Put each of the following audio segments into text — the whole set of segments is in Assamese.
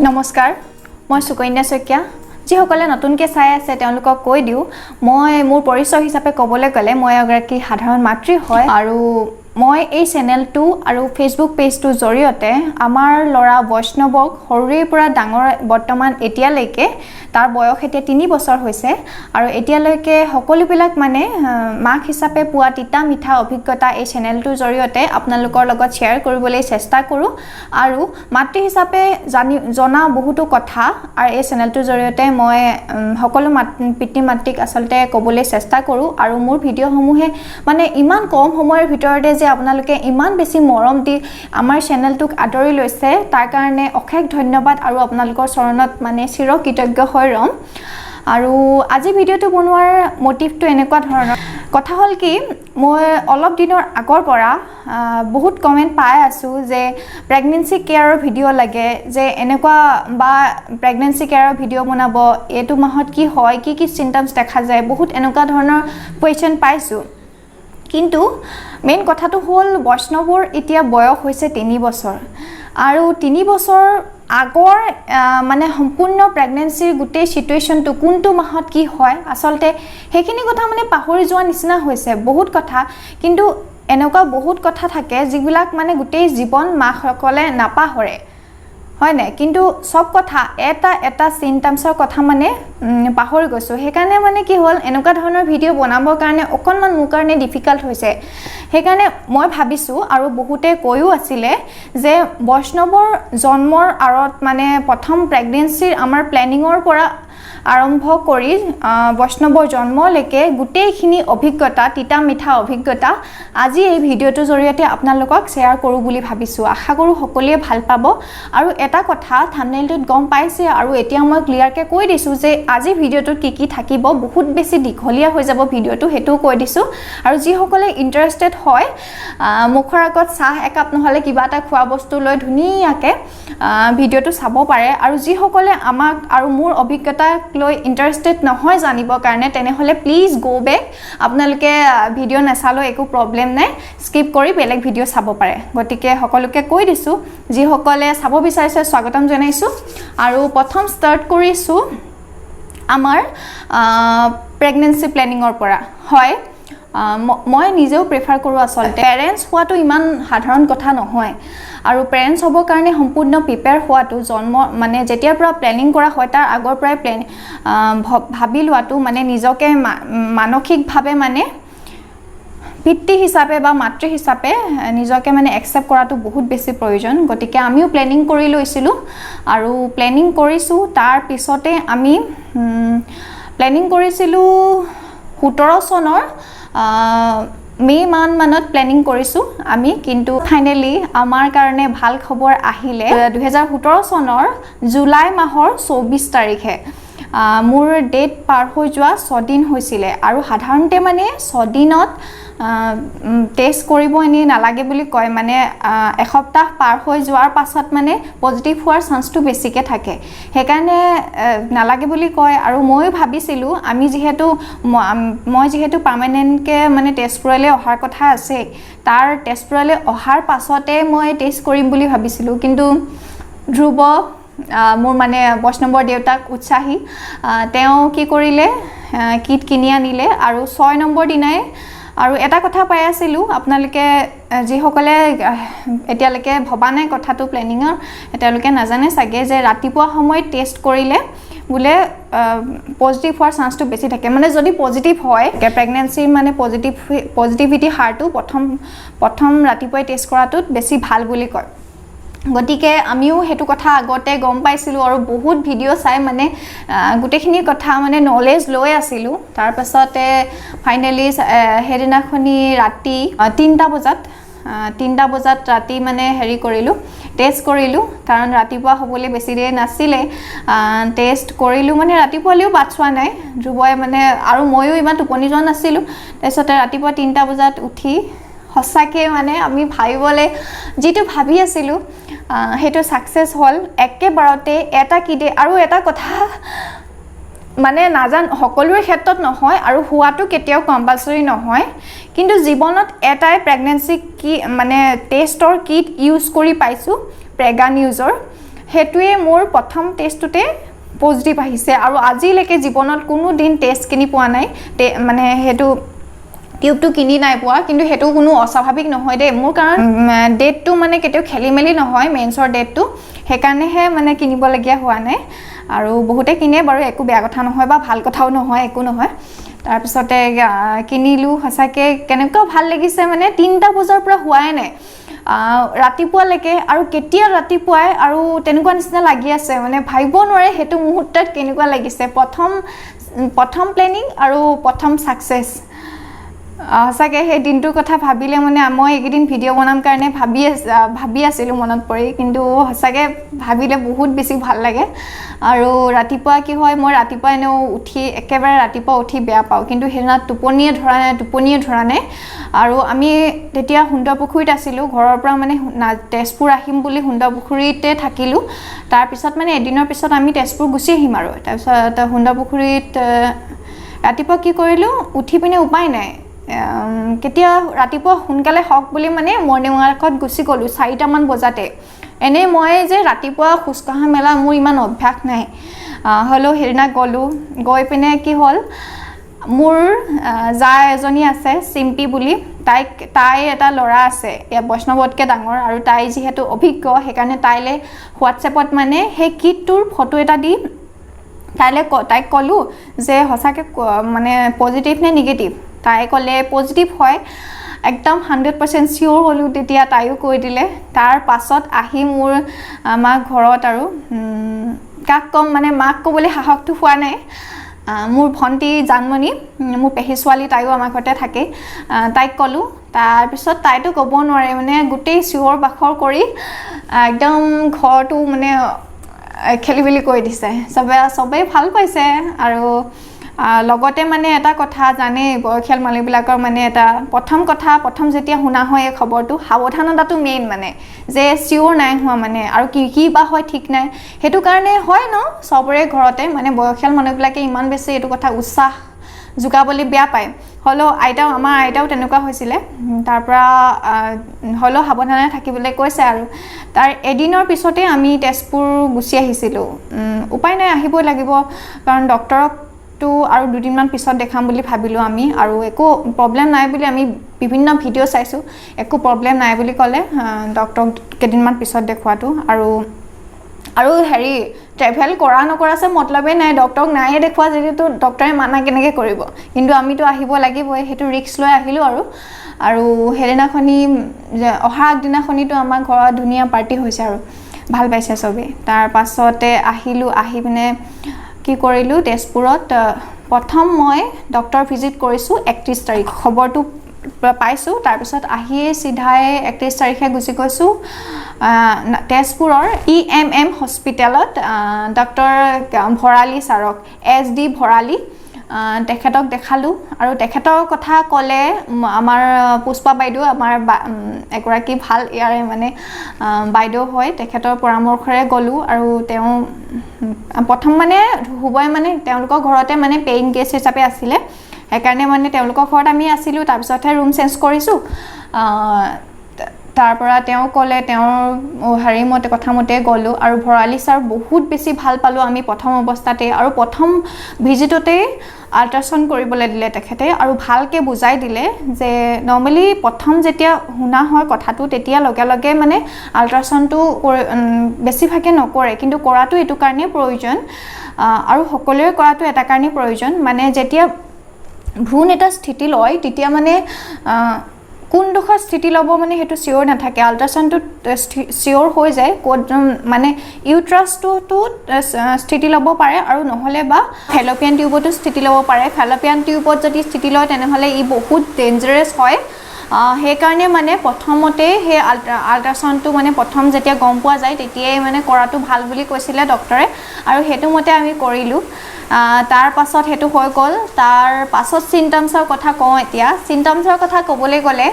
নমস্কাৰ মই সুকন্যা শইকীয়া যিসকলে নতুনকৈ চাই আছে তেওঁলোকক কৈ দিও মই মোৰ পৰিচয় হিচাপে ক'বলৈ গ'লে মই এগৰাকী সাধাৰণ মাতৃ হয় আৰু মই এই চেনেলটো আৰু ফেচবুক পেজটো জৰিয়তে আমাৰ ল'ৰা বৈষ্ণৱক সৰুৰে পৰা ডাঙৰ বৰ্তমান এতিয়ালৈকে তাৰ বয়স এতিয়া 3 বছৰ হৈছে আৰু এতিয়ালৈকে সকলোবিলাক মানে মাক হিচাপে পোৱা তিতা মিঠা অভিজ্ঞতা এই চেনেলটোৰ জৰিয়তে আপোনালোকৰ লগত শ্বেয়াৰ কৰিবলৈ চেষ্টা কৰোঁ আৰু মাতৃ হিচাপে জনা বহুতো কথা আৰু এই চেনেলটোৰ জৰিয়তে মই সকলো পিতৃ মাতৃক আসলতে ক'বলৈ চেষ্টা কৰোঁ আৰু মোৰ ভিডিঅ'সমূহে মানে ইমান কম সময়ৰ ভিতৰতে যে আপোনালোকে ইমান বেছি মৰম দি আমাৰ চেনেলটোক আদৰি লৈছে তাৰ কাৰণে অশেষ ধন্যবাদ আৰু আপোনালোকৰ চৰণত মানে চিৰকৃতজ্ঞ হৈ ৰম আৰু আজি ভিডিঅ'টো বনোৱাৰ মোটিভটো এনেকুৱা ধৰণৰ কথা হ'ল কি মই অলপ দিনৰ আগৰ পৰা বহুত কমেন্ট পাই আছো যে প্ৰেগনেন্সি কেয়াৰৰ ভিডিঅ' লাগে যে এনেকুৱা বা প্ৰেগনেন্সি কেয়াৰৰ ভিডিঅ' বনাব এইটো মাহত কি হয় কি চিম্পটমছ দেখা যায় বহুত এনেকুৱা ধৰণৰ কোৱেশ্চন পাইছো কিন্তু মেইন কথাটো হ'ল বৈষ্ণৱৰ এতিয়া বয়স হৈছে 3 বছৰ আৰু 3 বছৰ আগৰ মানে সম্পূৰ্ণ প্ৰেগনেন্সিৰ গোটেই সিচুৱেশনটো কোনটো মাহত কি হয় আসলতে হেখিনি কথা মানে পাহৰি যোৱা নিচিনা হৈছে বহুত কথা কিন্তু এনেকুৱা বহুত কথা থাকে যিবিলাক মানে গোটেই জীৱন মাকসকলে নাপাহৰে হয় না কিন্তু সব কথা এটা চিম্পটমছৰ কথা মানে পাহৰি গৈছো হেকাৰণে মানে কি হ'ল এনেকুৱা ধৰণৰ ভিডিঅ' বনাবৰ কাৰণে অকনমান মোৰ কাৰণে ডিফিকাল্ট হৈছে হেকাৰণে মই ভাবিছো আৰু বহুতে কৈও আছিলে যে বৈষ্ণৱৰ জন্মৰ আৰত মানে প্ৰথম প্ৰেগনেন্সিৰ আমাৰ প্লেনিঙৰ পৰা আৰম্ভ কৰি বৈষ্ণৱৰ জন্মলৈকে গোটেইখিনি অভিজ্ঞতা তিতা মিঠা অভিজ্ঞতা আজি এই ভিডিঅ'টোৰ জৰিয়তে আপোনালোকক শ্বেয়াৰ কৰো বুলি ভাবিছো আশা কৰো সকলোৱে ভাল পাব আৰু এটা কথা থাম্বনেইলটোত গম পাইছে আৰু এতিয়া মই ক্লিয়াৰকৈ কৈ দিছো যে আজি ভিডিঅ'টোত কি থাকিব বহুত বেছি দীঘলীয়া হৈ যাব ভিডিঅ'টো হেতু কৈ দিছো আৰু যি সকলে ইন্টাৰেস্টেড হয় মুখৰ আগত চাহ একাপ নহলে কিবা এটা খোৱা বস্তু লৈ ধুনীয়াকে ভিডিঅ'টো চাব পাৰে আৰু যি সকলে আমাক আৰু মোৰ অভিজ্ঞতা লৈ ইন্টাৰেস্টেড নহয় জানিবৰ কাৰণে তেনেহলে প্লিজ গো বেক আপোনালোকে ভিডিঅ' নাচালো একো প্ৰবলেম নাই স্কিপ কৰি বেলেগ ভিডিঅ' চাব পাৰে গতিকে সকলোকে কৈ দিছো যি সকলে চাব বিচাৰিছে স্বাগতম জনাইছো আৰু প্ৰথম ষ্টাৰ্ট কৰিছো আমাৰ প্ৰেগনেন্সি প্লেনিঙৰ পৰা হয় মই নিজেও প্ৰেফাৰ কৰো আসলতে পেৰেন্টস হোৱাটো ইমান সাধাৰণ কথা নহয় আৰু পেৰেন্টস হ'বৰ কাৰণে সম্পূৰ্ণ প্ৰিপেয়াৰ হোৱাটো জন্ম মানে যেতিয়াৰ পৰা প্লেনিং কৰা হয় তাৰ আগৰ পৰাই ভাবি লোৱাটো মানে নিজকে মানসিকভাৱে মানে পিতৃ হিচাপে বা মাতৃ হিচাপে নিজকে মানে একসেপ্ট কৰাটো বহুত বেছি প্ৰয়োজন গতিকে আমিও প্লেনিং কৰি লৈছিলো আৰু প্লেনিং কৰিছো তাৰ পিছতে আমি প্লেনিং কৰিছিলো 17 চনৰ মে মানত প্লেনিং কৰিছো আমি কিন্তু ফাইনালি আমাৰ কাৰণে ভাল খবৰ আহিলে 2017 চনৰ জুলাই মাহৰ 24 তাৰিখে মোৰ ডেট পাৰ হৈ যোৱা 6 দিন হৈছিলে আৰু সাধাৰণতে মানে 6 দিনত টেষ্ট কৰিব এনে নালাগে বুলি কয় মানে এসপ্তাহ পাৰ হৈ যোৱাৰ পাছত মানে পজিটিভ হোৱাৰ চান্সটো বেছিকে থাকে হেকাৰণে নালাগে বুলি কয় আৰু মই ভাবিছিলো আমি যেহেতু মই যেহেতু পাৰ্মানেন্টকে মানে তেজপুৰলৈ অহাৰ কথা আছে তাৰ তেজপুৰলৈ অহাৰ পাছতে মই টেষ্ট কৰিম বুলি ভাবিছিলো কিন্তু ধ্ৰুৱ মোৰ মানে বৈষ্ণৱৰ দেউতাক উৎসাহী তেওঁ কি কৰিলে কিট কিনি আনিলে আৰু 6 নম্বৰ দিনাই আৰু এটা কথা পাই আছিলো আপোনালোকে যি সকলে এতিয়ালৈকে ভবা নাই কথাটো প্লেনিঙৰ এতিয়ালৈকে নাজানে সাগে যে ৰাতিপুৱা সময়ত টেষ্ট কৰিলে বুলে পজিটিভ হোৱাৰ চান্সটো বেছি থাকে মানে যদি পজিটিভ হয় প্ৰেগনেন্সিৰ মানে পজিটিভিটি হাৰটো প্ৰথম ৰাতিপুৱাই টেষ্ট কৰাটোত বেছি ভাল বুলি কয় গতিকে আমিও হেতু কথা আগতে গম পাইছিলো আৰু বহুত ভিডিঅ' চাই মানে গুটেখিনি কথা মানে নলেজ লৈ আছিলো তাৰ পাছতে ফাইনালি হেদিনাখনি ৰাতি 3টা বজাত ৰাতি মানে হেৰি কৰিলো টেষ্ট কৰিলো কাৰণ ৰাতিপুৱা হ'বলৈ বেছি দেৰি নাছিলে টেষ্ট কৰিলো মানে ৰাতিপুৱালেও বাছৱা নাই ধ্ৰুৱই মানে আৰু ময়ো ইমান টোপনি যোৱা নাছিলো তাৰপিছতে ৰাতিপুৱা 3টা বজাত উঠি হসাকে মানে আমি ভাবিবলে যেটো ভাবি আছিলো হেটো সাকসেস হল একেবাৰতে এটা কিডে আৰু এটা কথা মানে নাজান সকলোৰ ক্ষেত্ৰত নহয় আৰু হোৱাটো কেতিয়াও কম্পালসৰি নহয় কিন্তু জীৱনত এটাই প্ৰেগনেন্সি কি মানে টেষ্টৰ কিট ইউজ কৰি পাইছো প্ৰেগা নিউজৰ হেতুৱে মোৰ প্ৰথম টেষ্টটোতে পজিটিভ আহিছে আৰু আজিলৈকে জীৱনত কোনো দিন টেষ্ট কিনি পোৱা নাই মানে হেতু টিউবটো কিনি নাই পোৱা কিন্তু হেতু কোনো অস্বাভাৱিক নহয় দে মোৰ কাৰণ ডেটটো মানে কেতিয়াও খেলিমেলি নহয় মেন্সৰ ডেটটো হেকাৰণেহে মানে কিনিবলগীয়া হোৱা নাই আৰু বহুতে কিনে বাৰু একো বেয়া কথা নহয় বা ভাল কথাও নহয় একো নহয় তাৰ পিছতে কিনিলো হসাকে কেনেকুৱা ভাল লাগিছে মানে 3টা বজাৰ পৰা হোৱাই নাই ৰাতিপুৱালৈকে আৰু কেতিয়া ৰাতিপুৱাই আৰু তেনেকুৱা নিচিনা লাগি আছে মানে ভাবিব নোৱাৰে হেতু মুহূৰ্তত কেনেকুৱা লাগিছে প্ৰথম প্লেনিং আৰু প্ৰথম সাকসেস সঁচাকে সেই দিনটোৰ কথা ভাবিলে মানে মই এইকেইদিন ভিডিঅ' বনাম কাৰণে ভাবি আছিলোঁ মনত পৰি কিন্তু সঁচাকে ভাবিলে বহুত বেছি ভাল লাগে আৰু ৰাতিপুৱা কি হয় মই ৰাতিপুৱা এনেও উঠি একেবাৰে ৰাতিপুৱা উঠি বেয়া পাওঁ কিন্তু সেইদিনা টোপনিয়ে ধৰা নাই আৰু আমি তেতিয়া সুন্দৰপুখুৰীত আছিলোঁ ঘৰৰ পৰা মানে তেজপুৰ আহিম বুলি সুন্দৰপুখুৰীতে থাকিলোঁ তাৰপিছত মানে এদিনৰ পিছত আমি তেজপুৰ গুচি আহিম আৰু তাৰপিছত সুন্দৰপুখুৰীত ৰাতিপুৱা কি কৰিলোঁ উঠি পিনে উপায় নাই কেতিয়া ৰাতিপুৱা সোনকালে হওক বুলি মানে মৰ্নিং ৱাকত গুচি গ'লোঁ 4টা মান বজাতে এনে মই যে ৰাতিপুৱা খুজকাঢ়া মেলা মোৰ ইমান অভ্যাস নাই হলো হেৰিনা গ'লোঁ গৈ পিনে কি হ'ল মোৰ যা এজনী আছে চিম্পি বুলি তাই এটা ল'ৰা আছে বৈষ্ণৱতকৈ ডাঙৰ আৰু তাই যিহেতু অভিজ্ঞ সেইকাৰণে তাইলে হোৱাটছএপত মানে সেই কিটটোৰ ফটো এটা দি তাইক ক'লোঁ যে সঁচাকৈ মানে পজিটিভ নে নিগেটিভ তাই ক'লে পজিটিভ হয় একদম 100% চিয়ৰ হ'লোঁ তেতিয়া তাইও কৈ দিলে তাৰ পাছত আহি মোৰ আমাৰ ঘৰত আৰু কাক কম মানে মাক ক'বলৈ সাহসটো হোৱা নাই মোৰ ভণ্টি জানমণি মোৰ পেহী ছোৱালী তাইও আমাৰ ঘৰতে থাকে তাইক ক'লোঁ তাৰপিছত তাইতো ক'ব নোৱাৰে মানে গোটেই চিঞৰ বাখৰ কৰি একদম ঘৰটো মানে খেলিমেলি কৰি দিছে চবেই ভাল পাইছে আৰু লগতে মানে এটা কথা জানে বয়সীয়াল মানুহবিলাকৰ মানে এটা প্ৰথম যেতিয়া শুনা হয় এই খবৰটো সাৱধানতাটো মেইন মানে যে চিয়ৰ নাই হোৱা মানে আৰু কি বা হয় ঠিক নাই হেতু কাৰণে হয় ন সবৰে ঘৰতে মানে বয়সীয়াল মানুহবিলাকে ইমান বেছি এইটো কথা উৎসাহ জুকাবলৈ বেয়া পায় হলো আমাৰ আইতাও তেনেকুৱা হৈছিলে তাৰ পৰা হলো সাৱধানে থাকিবলৈ কৈছে আৰু তাৰ এদিনৰ পিছতে আমি তেজপুৰ গুচি আহিছিলোঁ উপায় নাই আহিবই লাগিব কাৰণ ডক্টৰক আৰু 2 দিনমান পিছত দেখাম বুলি ভাবিলোঁ আমি আৰু একো প্ৰবলেম নাই বুলি আমি বিভিন্ন ভিডিঅ' চাইছোঁ একো প্ৰবলেম নাই বুলি ক'লে ডক্টৰক কেদিনমান পিছত দেখুৱাটো আৰু হেৰি ট্ৰেভেল কৰা নকৰাছে মতলবেই নাই ডক্টৰক নাইয়ে দেখুৱা যেটো ডক্টৰে মানা কেনেকৈ কৰিব কিন্তু আমিতো আহিব লাগিবই সেইটো ৰিস্ক লৈ আহিলোঁ আৰু সেইদিনাখনি অহা আগদিনাখনিতো আমাৰ ঘৰত ধুনীয়া পাৰ্টি হৈছে আৰু ভাল পাইছে চবেই তাৰ পাছতে আহিলোঁ আহি পিনে কি কৰিলোঁ তেজপুৰত প্ৰথম মই ডক্টৰ ভিজিট কৰিছোঁ 31 তাৰিখ খবৰটো পাইছোঁ তাৰপিছত আহিয়ে চিধাই 31 তাৰিখে গুচি গৈছোঁ তেজপুৰৰ EMM হস্পিটেলত ডক্টৰ ভৰালী ছাৰক SD ভৰালী তেখেতক দেখালোঁ আৰু তেখেতৰ কথা ক'লে আমাৰ পুষ্পা বাইদেউ আমাৰ এগৰাকী ভাল ইয়াৰে মানে বাইদেউ হয় তেখেতৰ পৰামৰ্শৰে গ'লোঁ আৰু তেওঁ প্ৰথম মানে হুবই মানে তেওঁলোকৰ ঘৰতে মানে পেইং গেষ্ট হিচাপে আছিলে সেইকাৰণে মানে তেওঁলোকৰ ঘৰত আমি আছিলোঁ তাৰপিছতহে ৰুম চেঞ্জ কৰিছোঁ তাৰ পৰা তেওঁ ক'লে তেওঁৰ হেৰিমতে কথামতে গ'লোঁ আৰু ভৰালী ছাৰ বহুত বেছি ভাল পালোঁ আমি প্ৰথম অৱস্থাতে আৰু প্ৰথম ভিজিটতে আল্ট্ৰাসাউণ্ড কৰিবলৈ দিলে তেখেতে আৰু ভালকৈ বুজাই দিলে যে নৰ্মেলি প্ৰথম যেতিয়া শুনা হয় কথাটো তেতিয়া লগে লগে মানে আল্ট্ৰাসাউণ্ডটো বেছিভাগে নকৰে কিন্তু কৰাটো এইটো কাৰণেই প্ৰয়োজন আৰু সকলোৱে কৰাটো এটা কাৰণেই প্ৰয়োজন মানে যেতিয়া ভ্ৰূণ এটা স্থিতি লয় তেতিয়া মানে কোনডোখৰ স্থিতি ল'ব মানে সেইটো চিয়ৰ নাথাকে আল্ট্ৰাসাউণ্ডটো চিয়ৰ হৈ যায় ক'ত মানে ইউট্ৰাছটো স্থিতি ল'ব পাৰে আৰু নহ'লে বা ফেলোপিয়ান টিউবতো স্থিতি ল'ব পাৰে ফেলোপিয়ান টিউবত যদি স্থিতি লয় তেনেহ'লে ই বহুত ডেঞ্জাৰাছ হয় সেইকাৰণে মানে প্ৰথমতে সেই আল্ট্ৰাসাউণ্ডটো মানে প্ৰথম যেতিয়া গম পোৱা যায় তেতিয়াই মানে কৰাটো ভাল বুলি কৈছিলে ডক্টৰে আৰু সেইটো মতে আমি কৰিলোঁ তাৰ পাছত হেতু হৈ গ'ল তাৰ পাছত সিম্পটমছৰ কথা কওঁ এতিয়া সিম্পটমছৰ কথা ক'বলৈ গ'লে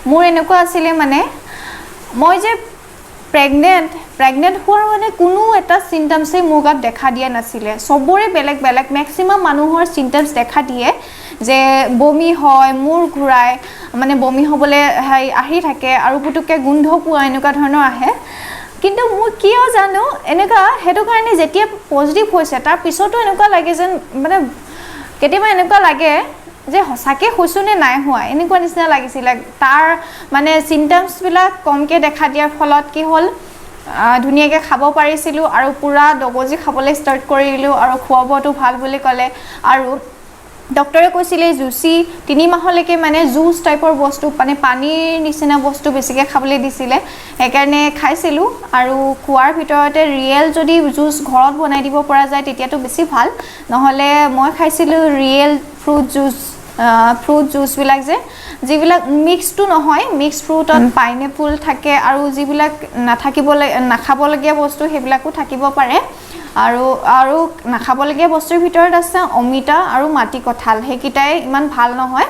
মোৰ এনেকুৱা আছিলে মানে মই যে প্ৰেগনেন্ট হোৱাৰ মানে কোনো এটা সিম্পটমছই মোৰ গাত দেখা দিয়া নাছিলে সবৰে বেলেগ মেক্সিমাম মানুহৰ সিম্পটমছ দেখা দিয়ে যে বমি হয় মূৰ ঘূৰাই মানে বমি হ'বলৈ আহি থাকে আৰু পুতুককৈ গোন্ধ পোৱা এনেকুৱা ধৰণৰ আহে কিন্তু মোৰ কিয় জানো এনেকুৱা হেতু কাৰণে যেতিয়া পজিটিভ হৈছে তাৰ পিছতো এনেকুৱা লাগে যেন মানে কেতিয়াবা এনেকুৱা লাগে যে হসাকে হৈছুনে নাই হোৱা এনেকুৱা নিচিনা লাগিছিল তাৰ মানে সিম্পটমছ বিলাক কমকে দেখা দিয়াৰ ফলত কি হ'ল ধুনিয়াকে খাব পাৰিছিলো আৰু পুৰা দগজি খাবলৈ ষ্টাৰ্ট কৰিলো আৰু খোৱাবটো ভাল বুলি ক'লে আৰু ডক্টৰে কৈছিলে জুচি 3 মাহলৈকে মানে জুচ টাইপৰ বস্তু মানে পানীৰ নিচিনা বস্তু বেছিকে খাবলৈ দিছিলে সেইকাৰণে খাইছিলো আৰু খোৱাৰ ভিতৰতে ৰিয়েল যদি জুচ ঘৰত বনাই দিব পৰা যায় তেতিয়াতো বেছি ভাল নহলে মই খাইছিলো ৰিয়েল ফ্ৰুট জুচ বিলাক যে যিবিলাক মিক্সটো নহয় মিক্স ফ্ৰুটত পাইনএপল থাকে আৰু যিবিলাক নাখাবলগীয়া বস্তু সেইবিলাকো থাকিব পাৰে আৰু নাখাবলগীয়া বস্তুৰ ভিতৰত আছে অমিতা আৰু মাটি কঁঠাল সেইকিটাই ইমান ভাল নহয়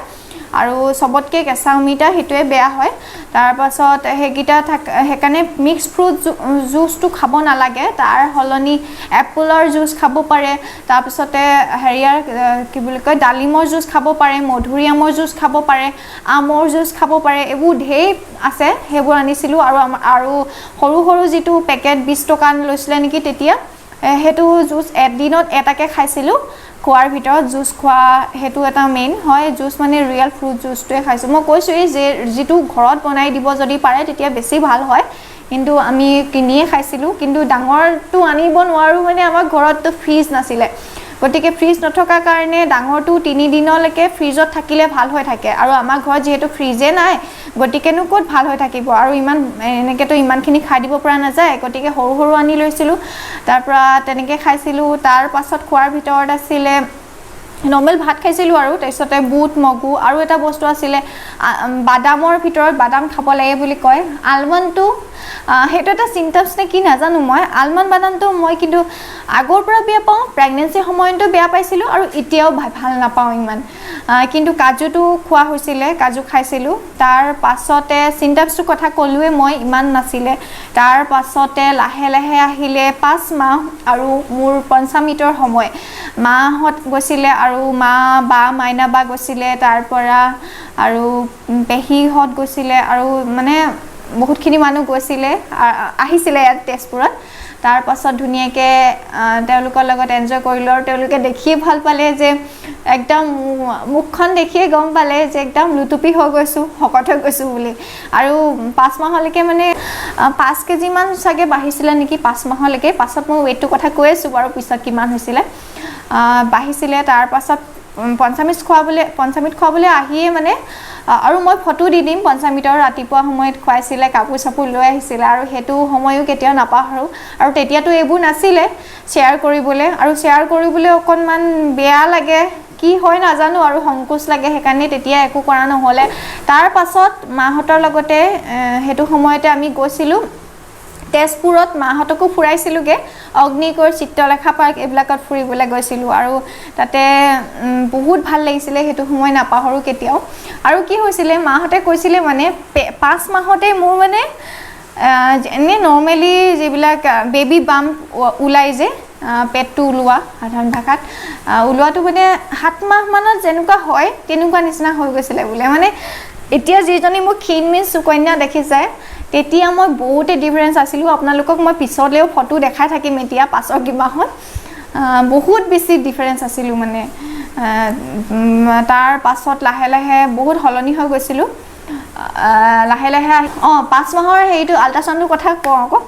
আৰু সবতকে কেঁচা অমিতা হেতুৱে বেয়া হয় তাৰ পাছত হেকিটা হেকানে মিক্স ফ্ৰুট জুচটো খাব নালাগে তাৰ হলনি এপলৰ জুচ খাব পাৰে তাৰ পাছতে হেৰিয়াৰ কি বুলি কয় ডালিমৰ জুচ খাব পাৰে মধুৰিআমৰ জুচ খাব পাৰে আমৰ জুচ খাব পাৰে এবোৰ ঢেৰ আছে হেবোৰ আনিছিলো আৰু সৰু সৰু যিটো পেকেট 20 টকা লৈছিলে নেকি তেতিয়া হেতু জুচ এদিনত এটাকে খাইছিলো খোৱাৰ ভিতৰত জুচ খোৱা হেতু এটা মেইন হয় জুচ মানে ৰিয়েল ফ্ৰুট জুচটোৱে খাইছো মই কৈছো যে যেটো ঘৰত বনাই দিব যদি পাৰে তেতিয়া বেছি ভাল হয় কিন্তু আমি কিনিয়ে খাইছিলো কিন্তু ডাঙৰটো আনিব নোৱাৰো মানে আমাৰ ঘৰতটো ফ্ৰিজ নাছিলে গটিকে ফ্ৰিজ নথকা কাৰণে ডাঙৰটো 3 দিনলৈকে ফ্ৰিজত থাকিলে ভাল হৈ থাকে আৰু আমাৰ ঘৰত যেহেতু ফ্ৰিজে নাই গটিকেনো ক'ত ভাল হৈ থাকিব আৰু ইমান এনেকেতো ইমানখিনি খাই দিব পৰা নাযায় গটিকে সৰু সৰু আনি লৈছিলো তাৰ পৰা তেনেকে খাইছিলো তাৰ পাছত খোৱাৰ ভিতৰত আছিল নৰ্মেল ভাত খাইছিলো আৰু তাৰছতে বুট মগু আৰু এটা বস্তু আছিল বাদামৰ ভিতৰত বাদাম খাব লাগে বুলি কয় আলমণ্ডটো হেতু এটা সিম্পটমছ নে কি নাজানো মই আলমণ্ড বাদামটো মই কিন্তু আগৰ পৰা বেয়া পাওঁ প্ৰেগনেন্সি সময়তো বেয়া পাইছিলো আৰু এতিয়াও ভাল নাপাওঁ ইমান কিন্তু কাজুটো খোৱা হৈছিল কাজু খাইছিলো তাৰ পাছতে সিম্পটমছটো কথা কলুৱে মই ইমান নাছিলে তাৰ পাছতে লাহে লাহে আহিলে 5 মাহ আৰু মোৰ পঞ্চমিতৰ সময় মাহত গৈছিলে আৰু বা মাইনা বা গৈছিলে তাৰ পৰা আৰু পেহিহত গৈছিলে আৰু মানে বহুতখিনি মানুহ গৈছিলে আহিছিলে ইয়াত তেজপুৰত তাৰ পাছত ধুনিয়াকে তেওঁলোকৰ লগত এনজয় কৰিলো আৰু তেওঁলোকে দেখি ভাল পালে যে একদম মুখখন দেখিয়ে গম পালে যে একদম লুটুপি হৈ গৈছো হকত হৈ গৈছো বুলি আৰু 5 মাহলৈকে মানে 5 কেজি মান সাগে বাঢ়িছিলে নেকি 5 মাহলৈকে পাছত মই ওয়েটটো কথা কৈ আছো বাৰু পিছত কিমান হৈছিলে বাঢ়িছিলে তাৰ পাছত পঞ্চমিত খোৱাবলে আহিয়ে মানে আৰু মই ফটো দি দিম পঞ্চমিতৰ ৰাতিপুৱা সময়ত খুৱাইছিলে কাপোৰ চাপোৰ লৈ আহিছিলে আৰু হেতু সময়ও কেতিয়াও নাপাহৰো আৰু তেতিয়াতো এইবোৰ নাছিলে শ্বেয়াৰ কৰিবলৈ অকনমান বেয়া লাগে কি হয় নাজানো আৰু সংকোচ লাগে হেকাৰণে তেতিয়া একো কৰা নহলে তাৰ পাছত মাহতৰ লগতে হেতু সময়তে আমি গৈছিলো তেজপুৰত মাহতকো ফুৰাইছিলুগে অগ্নিকোৰ চিত্ৰলেখা পাৰ্ক এবিলাকত ফুৰিবলৈ গৈছিলো আৰু তাতে বহুত ভাল লাগিছিলে হেতু সময় নাপাহৰো কেতিয়াও আৰু কি হৈছিলে মাহতে কৈছিলে মানে 5 মাহতে মোৰ মানে এনে নৰমালি যিবিলাক বেবি বাম্প উলাই যে পেটটো উলোৱা সাধাৰণ ভাষাত উলোৱাটো মানে 7 মাহ মানত যেনেকুৱা হয় তেনেকুৱা নিচিনা হৈ গৈছিলে বুলে মানে এতিয়া যিজনী মোক ক্ষীণমিন সুকন্যা দেখিছে তেতিয়া মই বহুতে ডিফাৰেন্স আছিলো আপোনালোকক মই পিছলেও ফটো দেখাই থাকিম এতিয়া পাছৰ কিমাহত বহুত বেছি ডিফাৰেন্স আছিলো মানে তাৰ পাছত লাহে লাহে বহুত হলনি হৈ গৈছিলো লাহে লাহে 5 মাহৰ হেইটো আল্ট্ৰাসাউণ্ডৰ কথা কওঁ আকৌ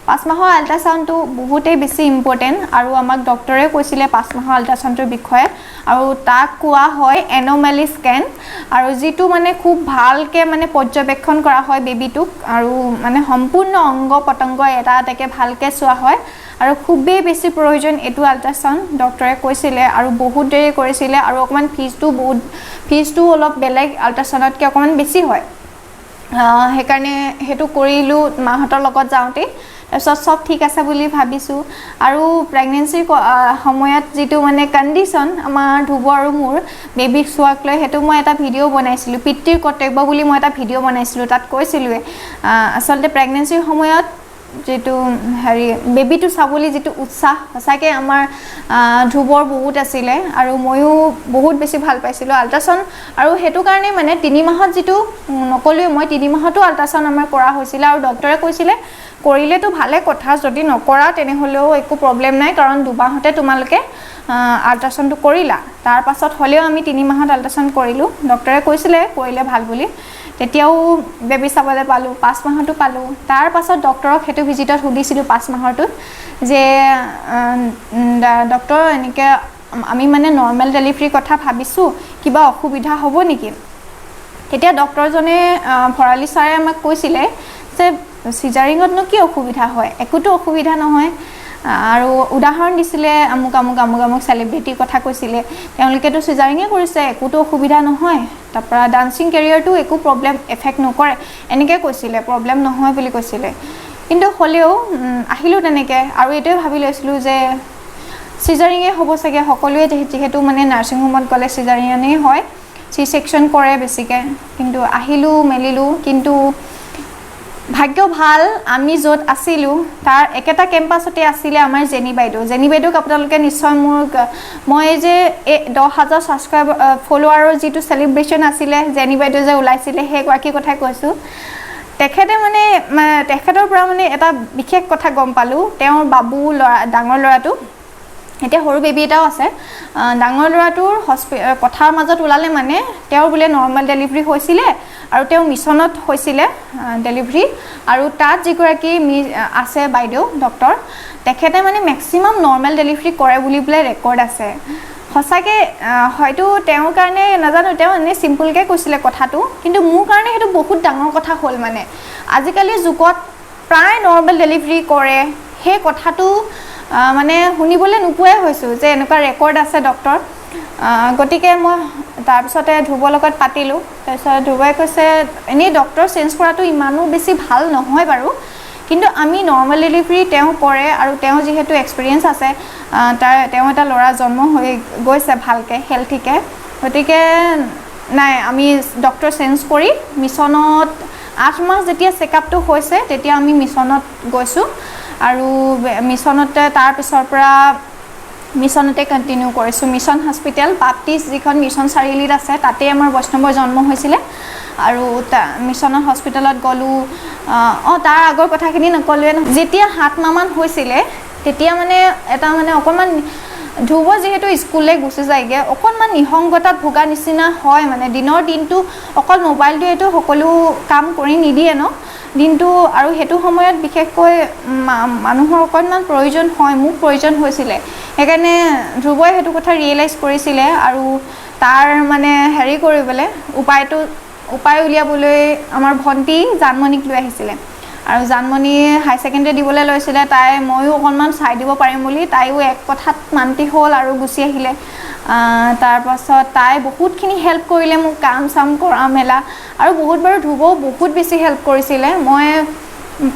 5 মাহৰ আল্ট্ৰাসাউণ্ডটো বহুতেই বেছি ইম্পৰ্টেন্ট আৰু আমাক ডক্টৰে কৈছিলে 5 মাহৰ আল্ট্ৰাসাউণ্ডৰ বিষয়ে আৰু তাক কোৱা হয় এনোমেলি স্কেন আৰু যেটো মানে খুব ভালকে মানে পৰ্যবেক্ষণ কৰা হয় বেবিটোক আৰু মানে সম্পূৰ্ণ অংগ পতংগ এটা এটাকে ভালকে চোৱা হয় আৰু খুবেই বেছি প্ৰয়োজন এটো আল্ট্ৰাসাউণ্ড ডক্টৰে কৈছিলে আৰু বহুত দেৰি কৰিছিলে আৰু অকমান ফিজটো অলপ বেলেগ আল্ট্ৰাসাউণ্ডতকৈ অকমান বেছি হয় হেকাৰণে হেতু কৰিলো মাহতৰ লগত যাওঁতে সব ঠিক আছে বুলি ভাবিছো আৰু প্ৰেগনেন্সি সময়ত যেটো মানে কন্ডিশন আমাৰ ধুব আৰু মোৰ বেবিক সোৱাক লৈ হেতু মই এটা ভিডিও বনাইছিলো পিতৃৰ কৰ্তব্য বুলি মই এটা ভিডিও বনাইছিলো তাত কৈছিলো আসলতে প্ৰেগনেন্সিৰ সময়ত যেটো হেৰি বেবিটো চাবলৈ যেটো উৎসাহ সঁচাকৈ আমাৰ ধ্ৰুৱৰ বহুত আছিলে আৰু ময়ো বহুত বেছি ভাল পাইছিলোঁ আল্ট্ৰাছাউণ্ড আৰু সেইটো কাৰণে মানে 3 মাহত যেটো নকলোৱে মই 3 মাহতো আল্ট্ৰাছাউণ্ড আমাৰ কৰা হৈছিল আৰু ডক্টৰে কৈছিলে কৰিলেতো ভালে কথা যদি নকৰা তেনেহলেও একো প্ৰব্লেম নাই কাৰণ 2 মাহতে তোমালোকে আল্ট্ৰাছাউণ্ডটো কৰিলা তাৰ পাছত হলেও আমি 3 মাহত আল্ট্ৰাছাউণ্ড কৰিলো ডক্টৰে কৈছিলে কৰিলে ভাল বুলি তেতিয়াও বেবি চাবলৈ পালো 5 মাহতো পালো তাৰ পাছত ডক্টৰক হেতু ভিজিটত সুধিছিলো 5 মাহৰটো যে ডক্টৰ এনেকে আমি মানে নৰ্মেল ডেলিভাৰী কথা ভাবিছো কিবা অসুবিধা হ'ব নেকি তেতিয়া ডক্টৰজনে ভৰালি ছাৰে আমাক কৈছিলে যে সিজাৰিঙতনো কি অসুবিধা হয় একোটো অসুবিধা নহয় আৰু উদাহৰণ দিছিলে আমুক সেলিব্ৰিটিৰ কথা কৈছিলে তেওঁলোকেতো সিজাৰিঙে কৰিছে একোটো অসুবিধা নহয় তাৰপৰা ডান্সিং কেৰিয়াৰটো একো প্ৰবলেম এফেক্ট নকৰে এনেকৈ কৈছিলে প্ৰবলেম নহয় বুলি কৈছিলে কিন্তু হলেও আহিলো তেনেকৈ আৰু এটোৱে ভাবি লৈছিলো যে সিজাৰিঙে হ'ব চাগে সকলোৱে যেহেতু মানে নাৰ্ছিং হোমত গলে সিজাৰিঙেই হয় সি সেকশন কৰে বেছিকৈ কিন্তু আহিলো মেলিলো কিন্তু ভাগ্য ভাল আমি যত আছিলো তাৰ একেটা কেম্পাছতে আছিল আমাৰ জেনি বাইদেউক আপোনালোকে নিশ্চয় মই যে 10,000 সাবস্ক্ৰাইবাৰ ফলোৱাৰৰ যেটো সেলিব্ৰেশন আছিল জেনি বাইদেউ যে ওলাইছিল হে গৰাকী কথা কৈছো তেখেতে মানে তেখেতৰ পৰা মানে এটা বিশেষ কথা গম পালো তেওঁৰ বাবু ডাঙৰ লৰাটো এতিয়া সৰু বেবি এটাও আছে ডাঙৰ লৰাটোৰ কথাৰ মাজত ওলালে মানে তেওঁৰ বুলে নৰ্মেল ডেলিভাৰী হৈছিলে আৰু তেওঁ মিছনত হৈছিলে ডেলিভাৰী আৰু তাত যিগৰাকী আছে বাইদেউ ডক্টৰ তেখেতে মানে ম্যাক্সিমাম নৰ্মেল ডেলিভাৰী কৰে বুলি বুলে ৰেকৰ্ড আছে সঁচাকৈ হয়তো তেওঁৰ কাৰণে নাজানো তেওঁ এনে সিম্পলকে কৈছিলে কথাটো কিন্তু মোৰ কাৰণে হেতু বহুত ডাঙৰ কথা হ'ল মানে আজিকালি যুগত প্ৰায় নৰ্মেল ডেলিভাৰী কৰে হে কথাটো মানে শুনিবলৈ নোপোৱাই হৈছো যে এনেকুৱা ৰেকৰ্ড আছে ডক্টৰ গটিকে মই তাৰ পিছতে ধ্ৰুৱৰ লগত পাতিলো তাৰপিছত ধ্ৰুৱই কৈছে এনে ডক্টৰ চেঞ্জ কৰাটো ইমানো বেছি ভাল নহয় বাৰু কিন্তু আমি নৰ্মেল ডেলিভাৰী তেওঁ কৰে আৰু তেওঁ যেহেতু এক্সপেৰিয়েন্স আছে তেওঁ এটা ল'ৰা জন্ম হৈ গৈছে ভালকে হেলথিকে গটিকে নাই আমি ডক্টৰ চেঞ্জ কৰি মিছনত 8 মাহ যেতিয়া চেকআপটো হৈছে তেতিয়া আমি মিছনত গৈছো আৰু মিছনতে তাৰ পিছৰ পৰা মিছনতে কন্টিনিউ কৰিছো মিছন হস্পিটেল বাপ্টিষ্ট যিখন মিছন চাৰিআলিত আছে তাতে আমাৰ বৈষ্ণৱৰ জন্ম হৈছিলে আৰু মিছন হস্পিটেলত গলো তাৰ আগৰ কথাখিনি নকলোৱে যেতিয়া 7 মাহমান হৈছিলে তেতিয়া মানে এটা মানে অকমান ধ্ৰুৱ যেহেতু স্কুললৈ গুচি যায়গে অকনমান নিহংগতাত ভোগা নিচিনা হয় মানে দিনৰ দিনটো অকল মোবাইলটো এটো সকলো কাম কৰি নিদিয়ে ন দিনটো আৰু হেতু সময়ত বিশেষকৈ মানুহৰ অকনমান প্ৰয়োজন হয় মোক প্ৰয়োজন হৈছিলে সেইকাৰণে ধ্ৰুৱই হেতু কথা ৰিয়েলাইজ কৰিছিলে আৰু তাৰ মানে হেৰি কৰিবলৈ উপায় উলিয়াবলৈ আমাৰ ভন্টি জানমণিক লৈ আহিছিলে আৰু জানমণি হাই সেকেন্ডাৰী দিবলৈ লৈছিলে তাই ময়ো অকনমান চাই দিব পাৰিম বুলি তাইও এক কথাত মান্তি হ'ল আৰু গুচি আহিলে তাৰ পাছত তাই বহুতখিনি হেল্প কৰিলে মোক কাম চাম কৰা মেলা আৰু বহুত বাৰ ধ্ৰুৱও বহুত বেছি হেল্প কৰিছিলে মই